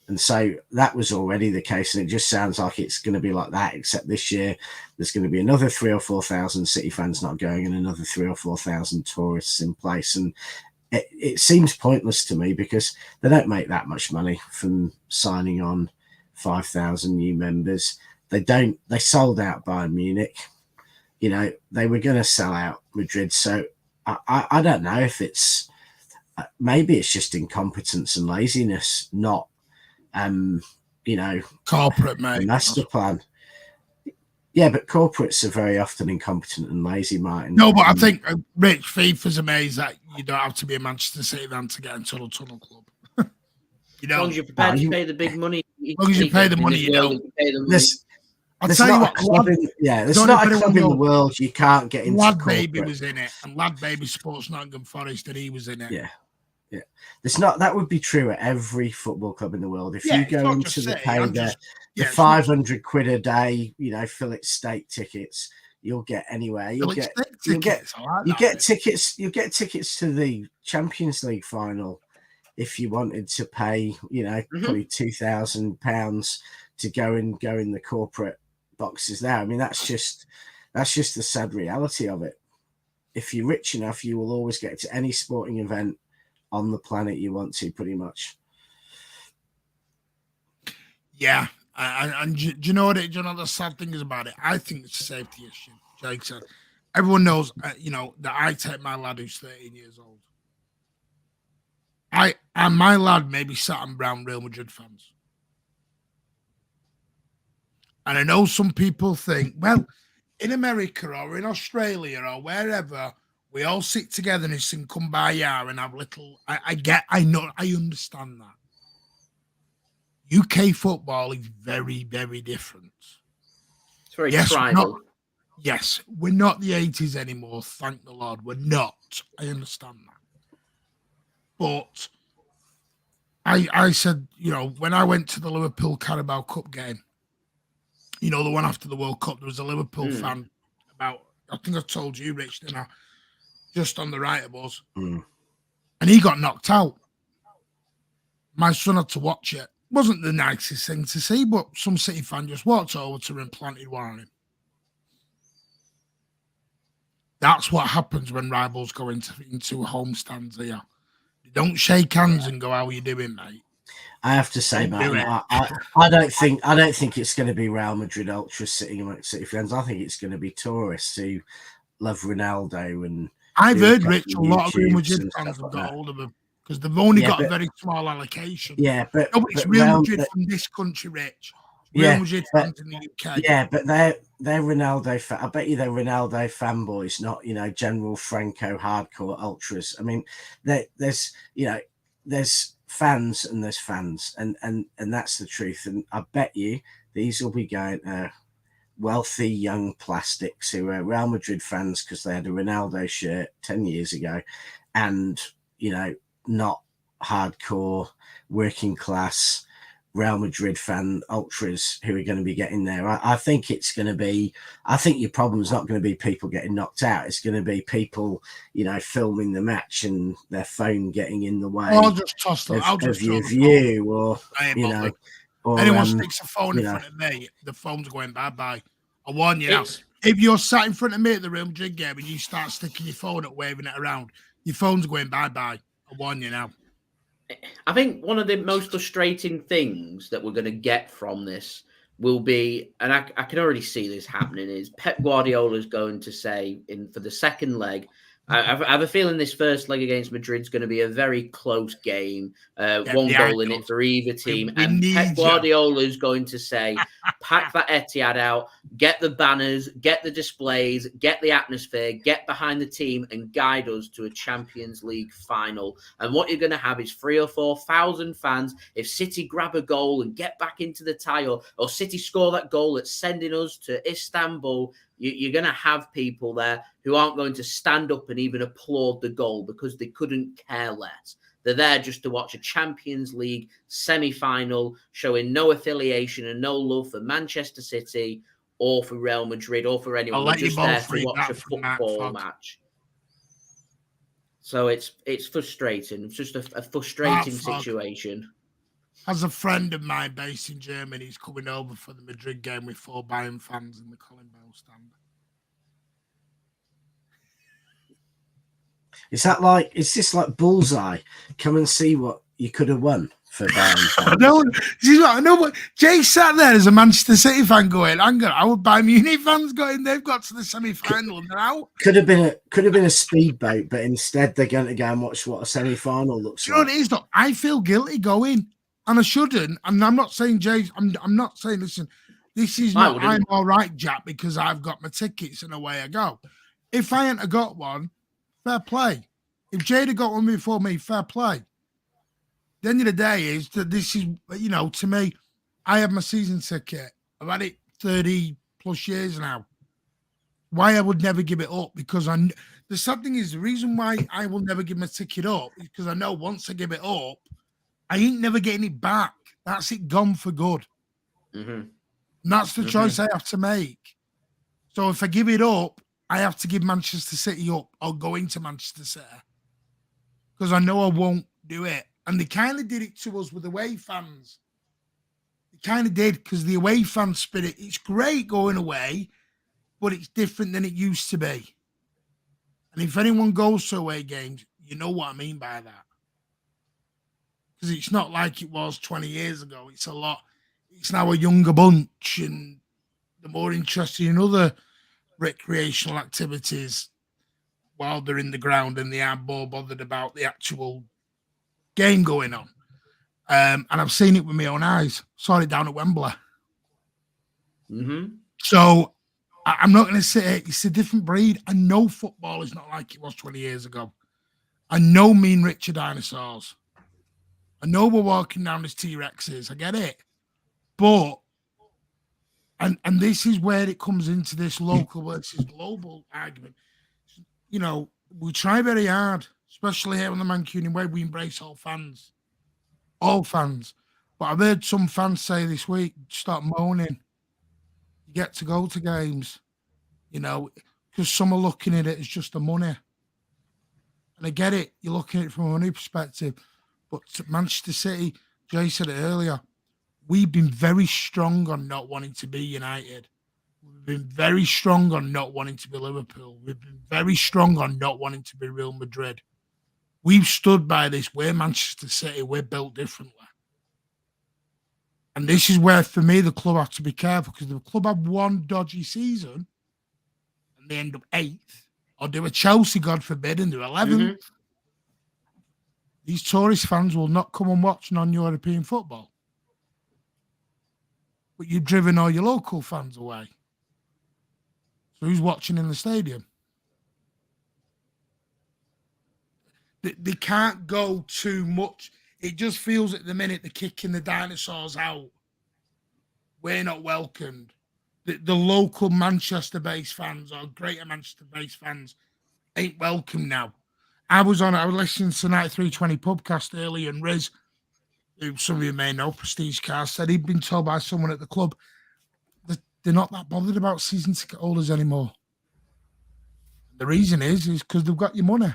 And so that was already the case. And it just sounds like it's going to be like that, except this year there's going to be another 3,000 or 4,000 City fans not going and another 3,000 or 4,000 tourists in place. And it seems pointless to me because they don't make that much money from signing on 5,000 new members. They sold out Bayern Munich. They were going to sell out Madrid. So I don't know if maybe it's just incompetence and laziness, not, corporate, mate. Master plan. Yeah, but corporates are very often incompetent and lazy, Martin. No, but I think, Rich, FIFA's amazed that you don't have to be a Manchester City fan to get into a Tunnel Club. As long as you're prepared to pay the big money. As long as you pay the money, I'll There's tell you not what, a club in, there's don't not know a if club in anyone the knows, world you can't get into Lad corporate. Baby was in it, and Lad Baby supports Nottingham Forest, and he was in it. Yeah. There's not, that would be true at every football club in the world. If Yeah, you it's go not into just the City. pay I'm the just the it's not 500 quid a day, fillet steak tickets, you'll get anywhere. You'll Philip get Steak you'll get tickets. I like you that get bit. tickets. You'll get tickets to the Champions League final if you wanted to pay, probably £2,000 to go in the corporate boxes there. I mean, that's just the sad reality of it. If you're rich enough, you will always get to any sporting event on the planet you want to, pretty much. Yeah, and do you know what? Do you know the sad thing is about it? I think it's a safety issue. Jake said, everyone knows, that I take my lad who's 13 years old. And my lad maybe sat around Real Madrid fans. And I know some people think, well, in America or in Australia or wherever, we all sit together and sing Kumbaya and have little. I understand that. UK football is very, very different. It's very tribal. Yes, we're not the 80s anymore, thank the Lord. We're not. I understand that. But I said, when I went to the Liverpool Carabao Cup game, the one after the World Cup, there was a Liverpool fan I think I told you, Rich, didn't I? Just on the right of us. And he got knocked out. My son had to watch it. Wasn't the nicest thing to see, but some City fan just walked over to him and planted one on him. That's what happens when rivals go into home stands here. They don't shake hands and go, "How are you doing, mate?" I have to say, Martin, I don't think it's going to be Real Madrid ultras sitting amongst City fans. I think it's going to be tourists who love Ronaldo. And I've heard, Rich, a lot of Real Madrid fans have got hold of him because they've only got a very small allocation. Yeah, but it's Real Madrid from this country, Rich. Real Madrid fans in the UK. Yeah, but they're Ronaldo. I bet you they're Ronaldo fanboys, not general Franco hardcore ultras. I mean, there's fans and there's fans, and that's the truth. And I bet you these will be going wealthy young plastics who are Real Madrid fans because they had a Ronaldo shirt 10 years ago, and not hardcore working class Real Madrid fan ultras who are going to be getting there. I think it's going to be, I think your problem's not going to be people getting knocked out. It's going to be people, filming the match and their phone getting in the way I'll just toss them. of your view, or, or anyone sticks a phone in front of me, the phone's going bye-bye. I warn you now. If you're sat in front of me at the Real Madrid game and you start sticking your phone up, waving it around, your phone's going bye-bye. I warn you now. I think one of the most frustrating things that we're going to get from this will be, and I can already see this happening, is Pep Guardiola's going to say for the second leg, I have a feeling this first leg against Madrid is going to be a very close game. One goal in it for either team. And Pep Guardiola is going to say, pack that Etihad out, get the banners, get the displays, get the atmosphere, get behind the team and guide us to a Champions League final. And what you're going to have is 3,000 or 4,000 fans. If City grab a goal and get back into the tie, or City score that goal that's sending us to Istanbul, you're going to have people there who aren't going to stand up and even applaud the goal because they couldn't care less. They're there just to watch a Champions League semi-final, showing no affiliation and no love for Manchester City or for Real Madrid or for anyone. They're just there to watch a football match. So it's frustrating. It's just a frustrating situation. As a friend of mine based in Germany, he's coming over for the Madrid game with 4 Bayern fans in the Colin Bell stand. Is this like bullseye? Come and see what you could have won for Bayern fans. I know what Jay sat there as a Manchester City fan going, I would buy Munich fans going, they've got to the semi-final and they're out. Could have been a speedboat, but instead they're going to go and watch what a semi-final looks like. You know what it is, though? I feel guilty going. And I shouldn't. And I'm not saying, Jay, I'm not saying, listen, this is not, I'm all right, Jack, because I've got my tickets and away I go. If I hadn't got one, fair play. If Jade had got one before me, fair play. The end of the day is that this is, to me, I have my season ticket. I've had it 30 plus years now. Why I would never give it up, because the sad thing is, the reason why I will never give my ticket up is because I know once I give it up, I ain't never getting it back. That's it gone for good. Mm-hmm. And that's the choice I have to make. So if I give it up, I have to give Manchester City up or go into Manchester City, because I know I won't do it. And they kind of did it to us with away fans. They kind of did, because the away fan spirit, it's great going away, but it's different than it used to be. And if anyone goes to away games, you know what I mean by that. Because it's not like it was 20 years ago. It's a lot. It's now a younger bunch, and they're more interested in other recreational activities while they're in the ground, and they aren't more bothered about the actual game going on. And I've seen it with my own eyes. Saw it down at Wembley. Mm-hmm. So I'm not going to say it's a different breed. I know football is not like it was 20 years ago. I know me and Rich are dinosaurs. I know we're walking down as T-Rexes. I get it. But, and this is where it comes into this local versus global argument. You know, we try very hard, especially here on the Mancunian Way. We embrace all fans. All fans. But I've heard some fans say this week, start moaning. You get to go to games, you know, because some are looking at it as just the money. And I get it. You're looking at it from a money perspective. But Manchester City, Jay said it earlier, we've been very strong on not wanting to be United. We've been very strong on not wanting to be Liverpool. We've been very strong on not wanting to be Real Madrid. We've stood by this. We're Manchester City. We're built differently. And this is where, for me, the club have to be careful, because the club have one dodgy season and they end up 8th, or do a Chelsea, God forbid, and they're 11th. Mm-hmm. These tourist fans will not come and watch non-European football. But you've driven all your local fans away. So who's watching in the stadium? They can't go too much. It just feels at the minute they're kicking the dinosaurs out. We're not welcomed. The local Manchester-based fans or Greater Manchester-based fans ain't welcome now. I was listening to the 9320 podcast earlier, and Riz, who some of you may know, Prestige Cars, said he'd been told by someone at the club that they're not that bothered about season ticket holders anymore. The reason is because they've got your money.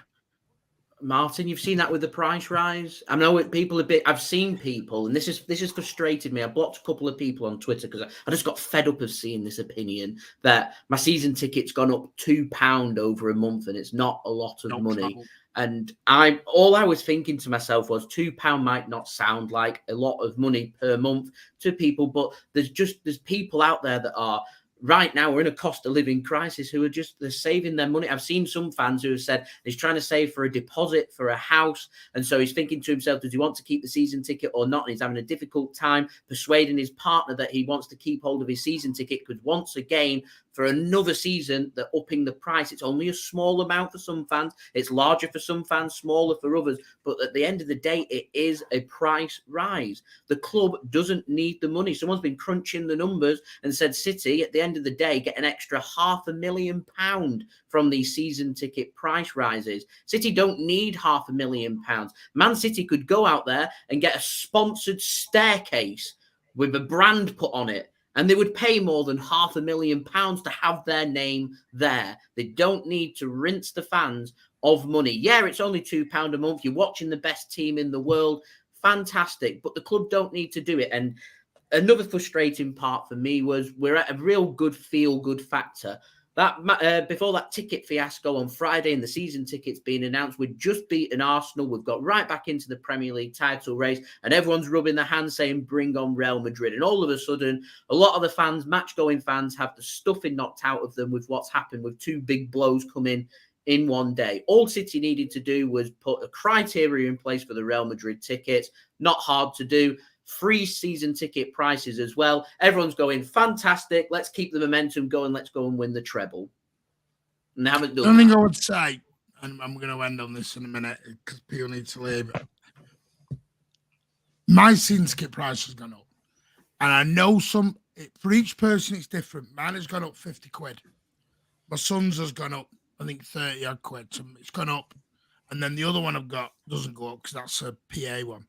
Martin, you've seen that with the price rise. I know people a bit. I've seen people, and this has frustrated me. I blocked a couple of people on Twitter because I just got fed up of seeing this opinion that my season ticket's gone up £2 over a month, and it's not a lot of money. Trouble. And all I was thinking to myself was £2 might not sound like a lot of money per month to people, but there's people out there that are. Right now, we're in a cost of living crisis who are they're saving their money. I've seen some fans who have said he's trying to save for a deposit for a house. And so he's thinking to himself, does he want to keep the season ticket or not? And he's having a difficult time persuading his partner that he wants to keep hold of his season ticket, because once again, for another season, they're upping the price. It's only a small amount for some fans. It's larger for some fans, smaller for others. But at the end of the day, it is a price rise. The club doesn't need the money. Someone's been crunching the numbers and said City, at the end of the day, get an extra £500,000 from these season ticket price rises. City don't need £500,000. Man City could go out there and get a sponsored staircase with a brand put on it, and they would pay more than £500,000 to have their name there. They don't need to rinse the fans of money. Yeah, it's only £2 a month. You're watching the best team in the world. Fantastic. But the club don't need to do it. And another frustrating part for me was we're at a real good feel-good factor. That before that ticket fiasco on Friday and the season tickets being announced, we'd just beaten Arsenal. We've got right back into the Premier League title race, and everyone's rubbing their hands saying, bring on Real Madrid. And all of a sudden, a lot of the fans, match-going fans, have the stuffing knocked out of them with what's happened with 2 big blows coming in one day. All City needed to do was put a criteria in place for the Real Madrid tickets. Not hard to do. Free season ticket prices as well. Everyone's going, fantastic. Let's keep the momentum going. Let's go and win the treble. And they haven't done that. The only thing I would say, and I'm going to end on this in a minute because people need to leave. My season ticket price has gone up. And I know for each person, it's different. Mine has gone up 50 quid. My son's has gone up, I think, 30 odd quid. So it's gone up. And then the other one I've got doesn't go up because that's a PA one.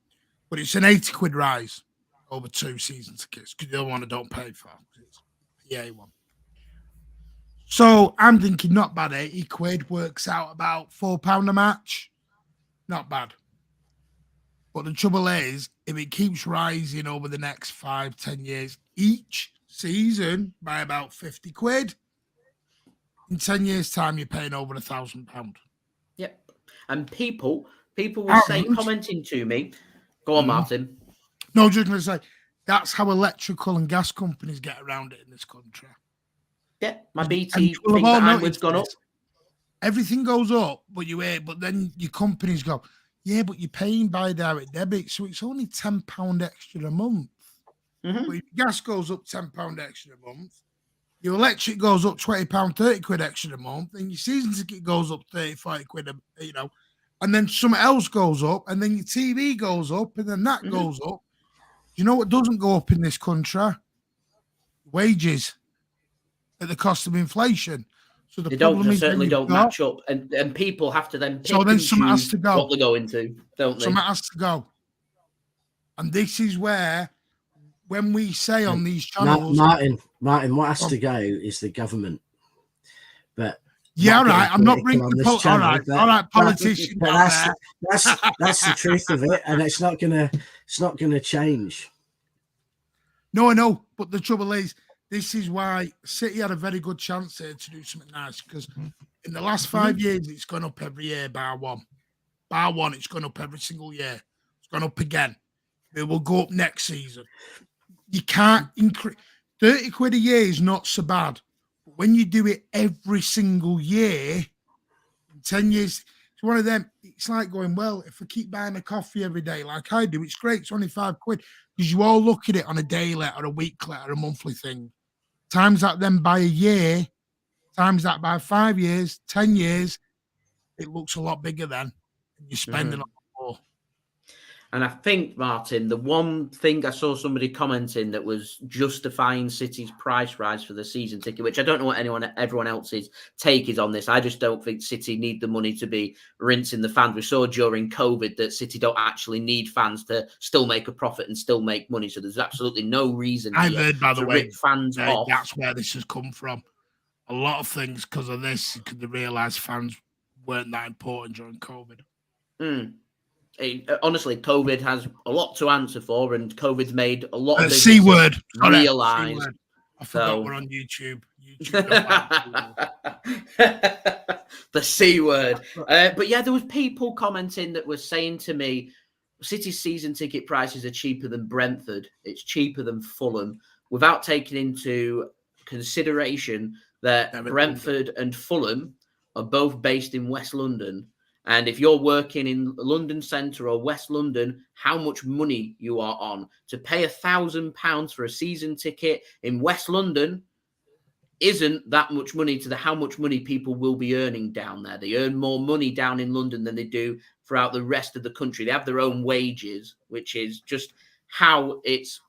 But it's an 80 quid rise over 2 season tickets because the other one I don't pay for. It's a PA one. So I'm thinking not bad. 80 quid works out about £4 a match. Not bad. But the trouble is, if it keeps rising over the next 5-10 years, each season by about 50 quid, in 10 years' time, you're paying over £1,000. Yep. And people will say, commenting to me, go on, Martin. No, just going to say, that's how electrical and gas companies get around it in this country. Yeah, my BT thing behind gone up. Everything goes up, but then your companies go, yeah, but you're paying by direct debit, so it's only £10 extra a month. Mm-hmm. But if gas goes up £10 extra a month, your electric goes up £20, 30 quid extra a month, and your season ticket goes up 30, 40 quid, and then something else goes up, and then your TV goes up, and then that goes up. You know what doesn't go up in this country? Wages at the cost of inflation. So they certainly don't match up, and people have to then pick and choose what they're going to, don't they? Something has to go. And this is where, when we say on these channels... Martin, what has to go is the government. But yeah, all right, I'm not bringing the all right, politicians. That's the truth of it, and it's not gonna change. No, I know, but the trouble is, this is why City had a very good chance here to do something nice, because in the last 5 years, it's gone up every year, bar one. Bar one, it's gone up every single year. It's gone up again. It will go up next season. You can't increase. 30 quid a year is not so bad. But when you do it every single year, in 10 years, it's one of them. It's like going, well, if I keep buying a coffee every day like I do, it's great. It's only 5 quid. Because you all look at it on a daily or a weekly or a monthly thing. Times that then by a year, times that by 5 years, 10 years, it looks a lot bigger then. You're spending a lot more. And I think, Martin, the one thing I saw somebody commenting that was justifying City's price rise for the season ticket, which I don't know what everyone else's take is on this. I just don't think City need the money to be rinsing the fans. We saw during COVID that City don't actually need fans to still make a profit and still make money. So there's absolutely no reason I've heard, by the way, rip fans off. That's where this has come from. A lot of things because of this, because they realised fans weren't that important during COVID. Honestly, COVID has a lot to answer for, and COVID's made a lot of C word realise. I forgot we're on YouTube. The C word. But yeah, there was people commenting that were saying to me, City's season ticket prices are cheaper than Brentford. It's cheaper than Fulham, without taking into consideration that Brentford and Fulham are both based in West London. And if you're working in London Centre or West London, how much money you are on. To pay £1,000 for a season ticket in West London isn't that much money to how much money people will be earning down there. They earn more money down in London than they do throughout the rest of the country. They have their own wages, which is just how it's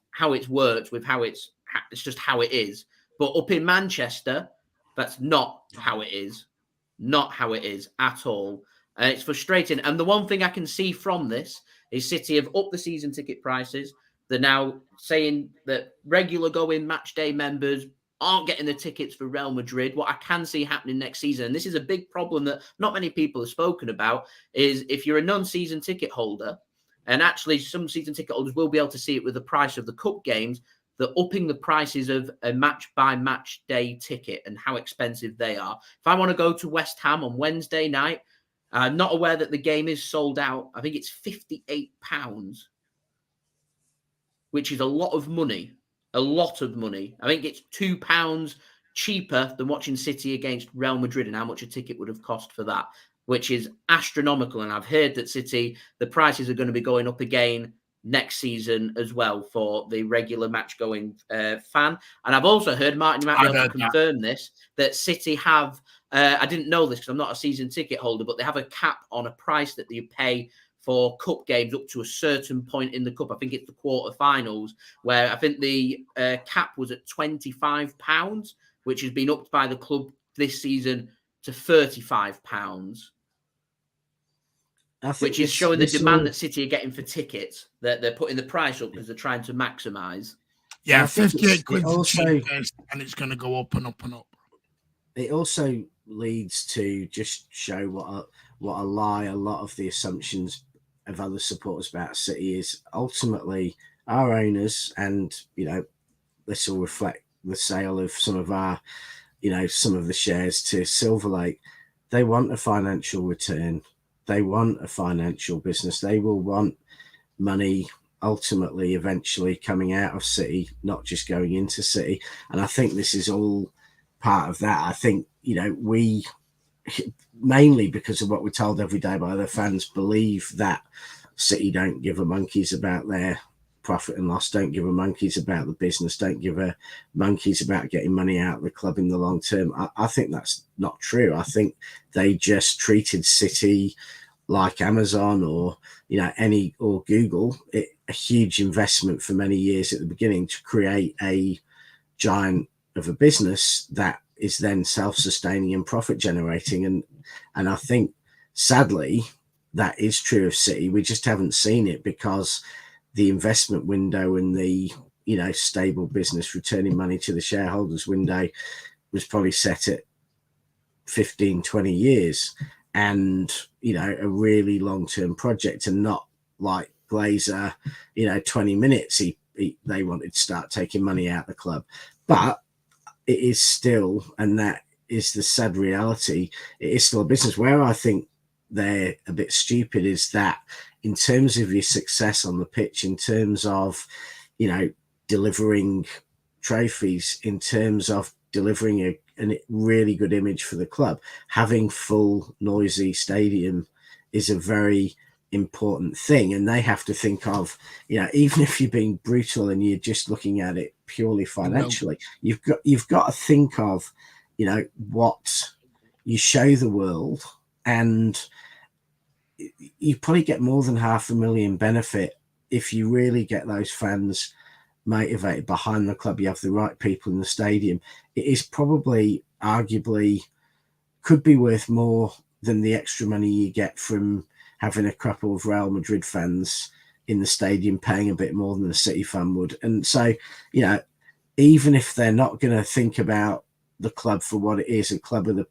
worked with how it's just how it is. But up in Manchester, that's not how it is. Not how it is at all. It's frustrating. And the one thing I can see from this is City have upped the season ticket prices. They're now saying that regular going match day members aren't getting the tickets for Real Madrid. What I can see happening next season, and this is a big problem that not many people have spoken about, is if you're a non-season ticket holder, and actually some season ticket holders will be able to see it with the price of the cup games, they're upping the prices of a match-by-match day ticket and how expensive they are. If I want to go to West Ham on Wednesday night, I'm not aware that the game is sold out. I think it's £58, which is a lot of money. A lot of money. I think it's £2 cheaper than watching City against Real Madrid and how much a ticket would have cost for that, which is astronomical. And I've heard that City, the prices are going to be going up again next season as well for the regular match-going fan. And I've also heard, Martin, you might be able to confirm this, that City have, I didn't know this because I'm not a season ticket holder, but they have a cap on a price that you pay for cup games up to a certain point in the cup. I think it's the quarterfinals, where I think the cap was at £25, which has been upped by the club this season to £35. Which is showing the demand that City are getting for tickets. That they're putting the price up because they're trying to maximise. Yeah, 58 quid also, and it's going to go up and up and up. It also leads to just show what a lie a lot of the assumptions of other supporters about City is. Ultimately, our owners, and this will reflect the sale of some of our, some of the shares to Silver Lake. They want a financial return. They want a financial business. They will want money ultimately, eventually coming out of City, not just going into City. And I think this is all part of that. I think, we, mainly because of what we're told every day by other fans, believe that City don't give a monkeys about their profit and loss, don't give a monkeys about the business, don't give a monkeys about getting money out of the club in the long term. I think that's not true. I think they just treated City like Amazon or or Google, a huge investment for many years at the beginning to create a giant of a business that is then self-sustaining and profit generating. And I think sadly that is true of City. We just haven't seen it because the investment window and the stable business returning money to the shareholders window was probably set at 15, 20 years. And a really long-term project, and not like Glazer, 20 minutes they wanted to start taking money out of the club. But it is still, and that is the sad reality, it is still a business. Where I think they're a bit stupid is that in terms of your success on the pitch, in terms of delivering trophies, in terms of delivering a really good image for the club, having full noisy stadium is a very important thing. And they have to think of, even if you're being brutal and you're just looking at it purely financially, you've got to think of what you show the world, and you probably get more than 500,000 benefit if you really get those fans motivated behind the club. You have the right people in the stadium. It is probably, arguably, could be worth more than the extra money you get from having a couple of Real Madrid fans in the stadium paying a bit more than a City fan would. And so, even if they're not going to think about the club for what it is, a club of the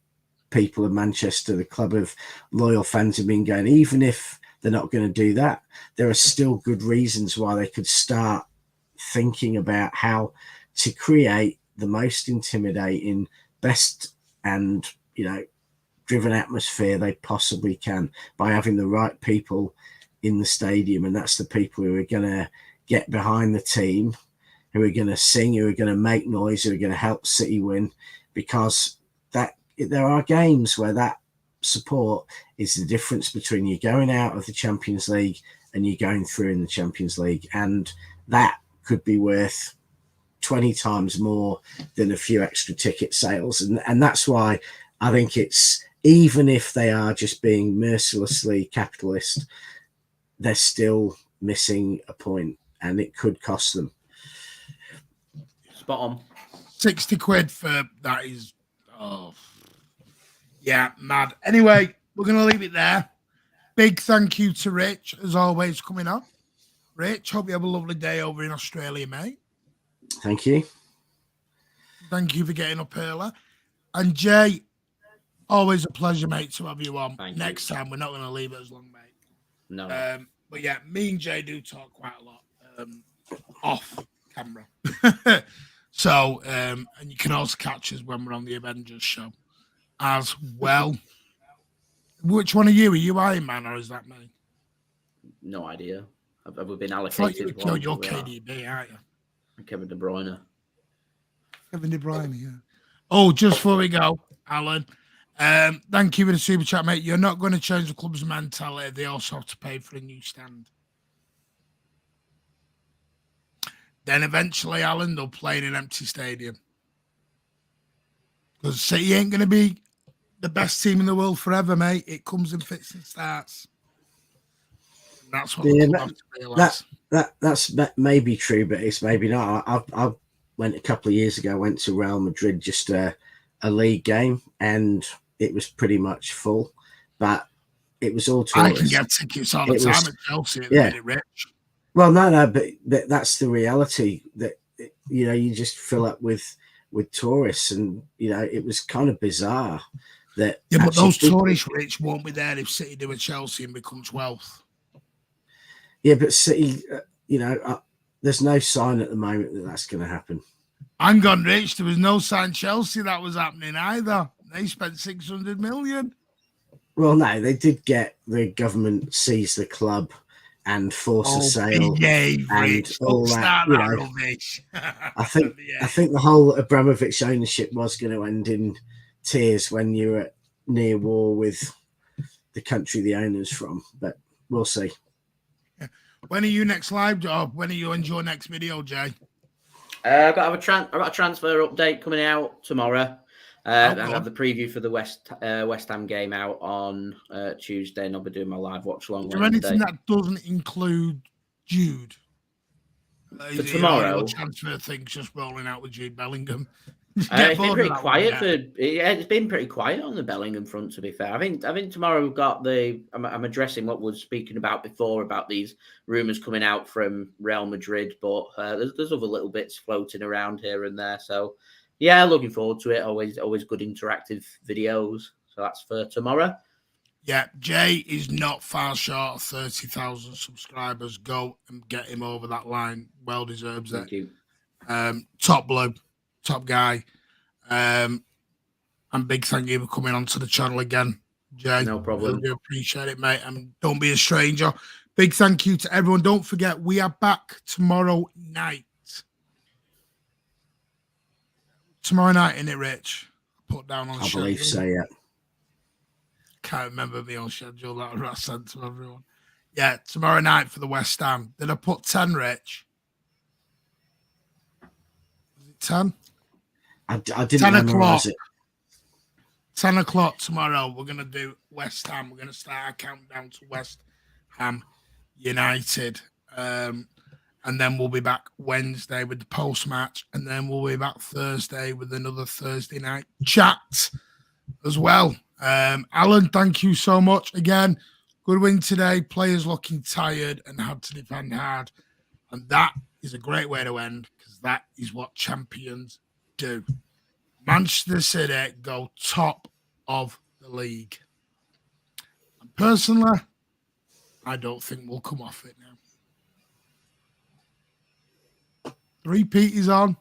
people of Manchester, the club of loyal fans have been going, even if they're not going to do that, there are still good reasons why they could start thinking about how to create the most intimidating, best and driven atmosphere they possibly can by having the right people in the stadium. And that's the people who are going to get behind the team, who are going to sing, who are going to make noise, who are going to help City win, because there are games where that support is the difference between you going out of the Champions League and you going through in the Champions League. And that could be worth 20 times more than a few extra ticket sales. And that's why I think it's, even if they are just being mercilessly capitalist, they're still missing a point, and it could cost them. Spot on. 60 quid for that is, yeah, mad. Anyway, we're going to leave it there. Big thank you to Rich, as always, coming on. Rich, hope you have a lovely day over in Australia, mate. Thank you. Thank you for getting up early. And Jay, always a pleasure, mate, to have you on. Next time, we're not going to leave it as long, mate. No. But yeah, me and Jay do talk quite a lot off camera. So, and you can also catch us when we're on the Avengers show as well. Which one are you? Are you Iron Man or is that me? No idea. Have we been allocated? You're KDB, aren't you? Kevin De Bruyne. Kevin De Bruyne, yeah. Oh, just before we go, Alan, thank you for the super chat, mate. You're not going to change the club's mentality. They also have to pay for a new stand. Then eventually, Alan, they'll play in an empty stadium. Because City ain't going to be the best team in the world forever, mate. It comes in fits and starts. That's what the club have to realise. That's maybe true, but it's maybe not. I went a couple of years ago. Went to Real Madrid, just a league game, and it was pretty much full, but it was all tourists. I can get tickets all the time at Chelsea at the minute, Rich. Well, no, but that's the reality. That you just fill up with tourists, and it was kind of bizarre. That but those tourists, Rich, won't be there if City do a Chelsea and become 12th. Yeah, but City, there's no sign at the moment that that's going to happen. Hang on, Rich. There was no sign Chelsea that was happening either. They spent 600 million. Well, no, they did get the government seize the club and force a sale and all that. I think the whole Abramovich ownership was going to end in tears when you're at near war with the country the owner's from, but we'll see. When are you next live, or when are you on your next video, Jay? I've got a transfer update coming out tomorrow. I have the preview for the West Ham game out on Tuesday, and I'll be doing my live watch along. Is there anything that doesn't include Jude? For tomorrow, transfer things just rolling out with Jude Bellingham. It's been pretty quiet. It's been pretty quiet on the Bellingham front, to be fair. I think tomorrow we've got I'm addressing what we were speaking about before about these rumours coming out from Real Madrid, but there's other little bits floating around here and there. So yeah, looking forward to it. Always good interactive videos. So that's for tomorrow. Yeah, Jay is not far short of 30,000 subscribers. Go and get him over that line. Well deserves it. Thank you. Top bloke. Top guy, and big thank you for coming onto the channel again, Jay. No problem. Really do appreciate it, mate. And don't be a stranger. Big thank you to everyone. Don't forget, we are back tomorrow night. Tomorrow night, innit, Rich? Put down on. I believe so. Yeah. Can't remember my own schedule that I sent to everyone. Yeah, tomorrow night for the West Ham. Did I put 10, Rich? Was it 10? I didn't memorize it. 10 o'clock tomorrow. We're going to do West Ham. We're going to start our countdown to West Ham United. And then we'll be back Wednesday with the post-match. And then we'll be back Thursday with another Thursday night chat as well. Alan, thank you so much. Again, good win today. Players looking tired and had to defend hard. And that is a great way to end, because that is what champions do. Manchester City go top of the league. And personally, I don't think we'll come off it now. Repeat is on.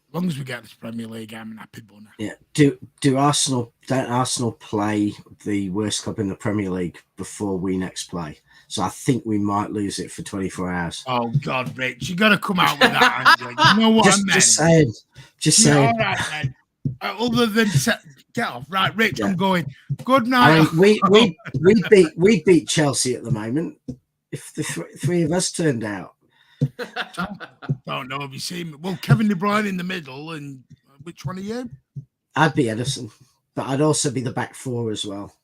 As long as we get this Premier League, I'm an happy bunny. Yeah. Don't Arsenal play the worst club in the Premier League before we next play? So I think we might lose it for 24 hours. Oh, God, Rich. You got to come out with that, Andrew. You know what I meant? Just saying. All right, then. Other than... Get off. Right, Rich, yeah. I'm going. Good night. We beat Chelsea at the moment. If the three of us turned out. Don't know. Have you seen me? Well, Kevin De Bruyne in the middle, and which one are you? I'd be Edison, but I'd also be the back four as well.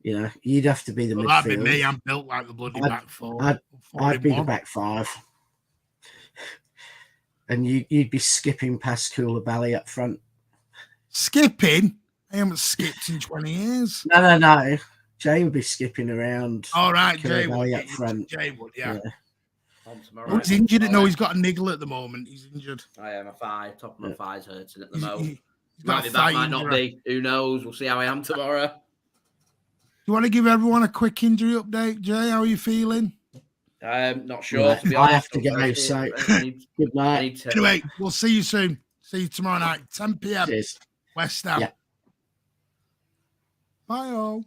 You know, you'd have to be the midfield. That'd be me. I'm built like the bloody back four. I'd be the back five. And you'd be skipping past Koulibaly up front. Skipping? I haven't skipped in 20 years. No. Jay would be skipping around. All right, Jay would. Up front. Jay would, yeah. He's injured. No, he's got a niggle at the moment. He's injured. I am top of my thigh's hurting at the moment. Might be back, might not be. Who knows? We'll see how I am tomorrow. You want to give everyone a quick injury update, Jay? How are you feeling? Not sure. To be I honest. have to go. So good night. Anyway, we'll see you soon. See you tomorrow night, 10 p.m. Cheers. West Ham. Yeah. Bye all.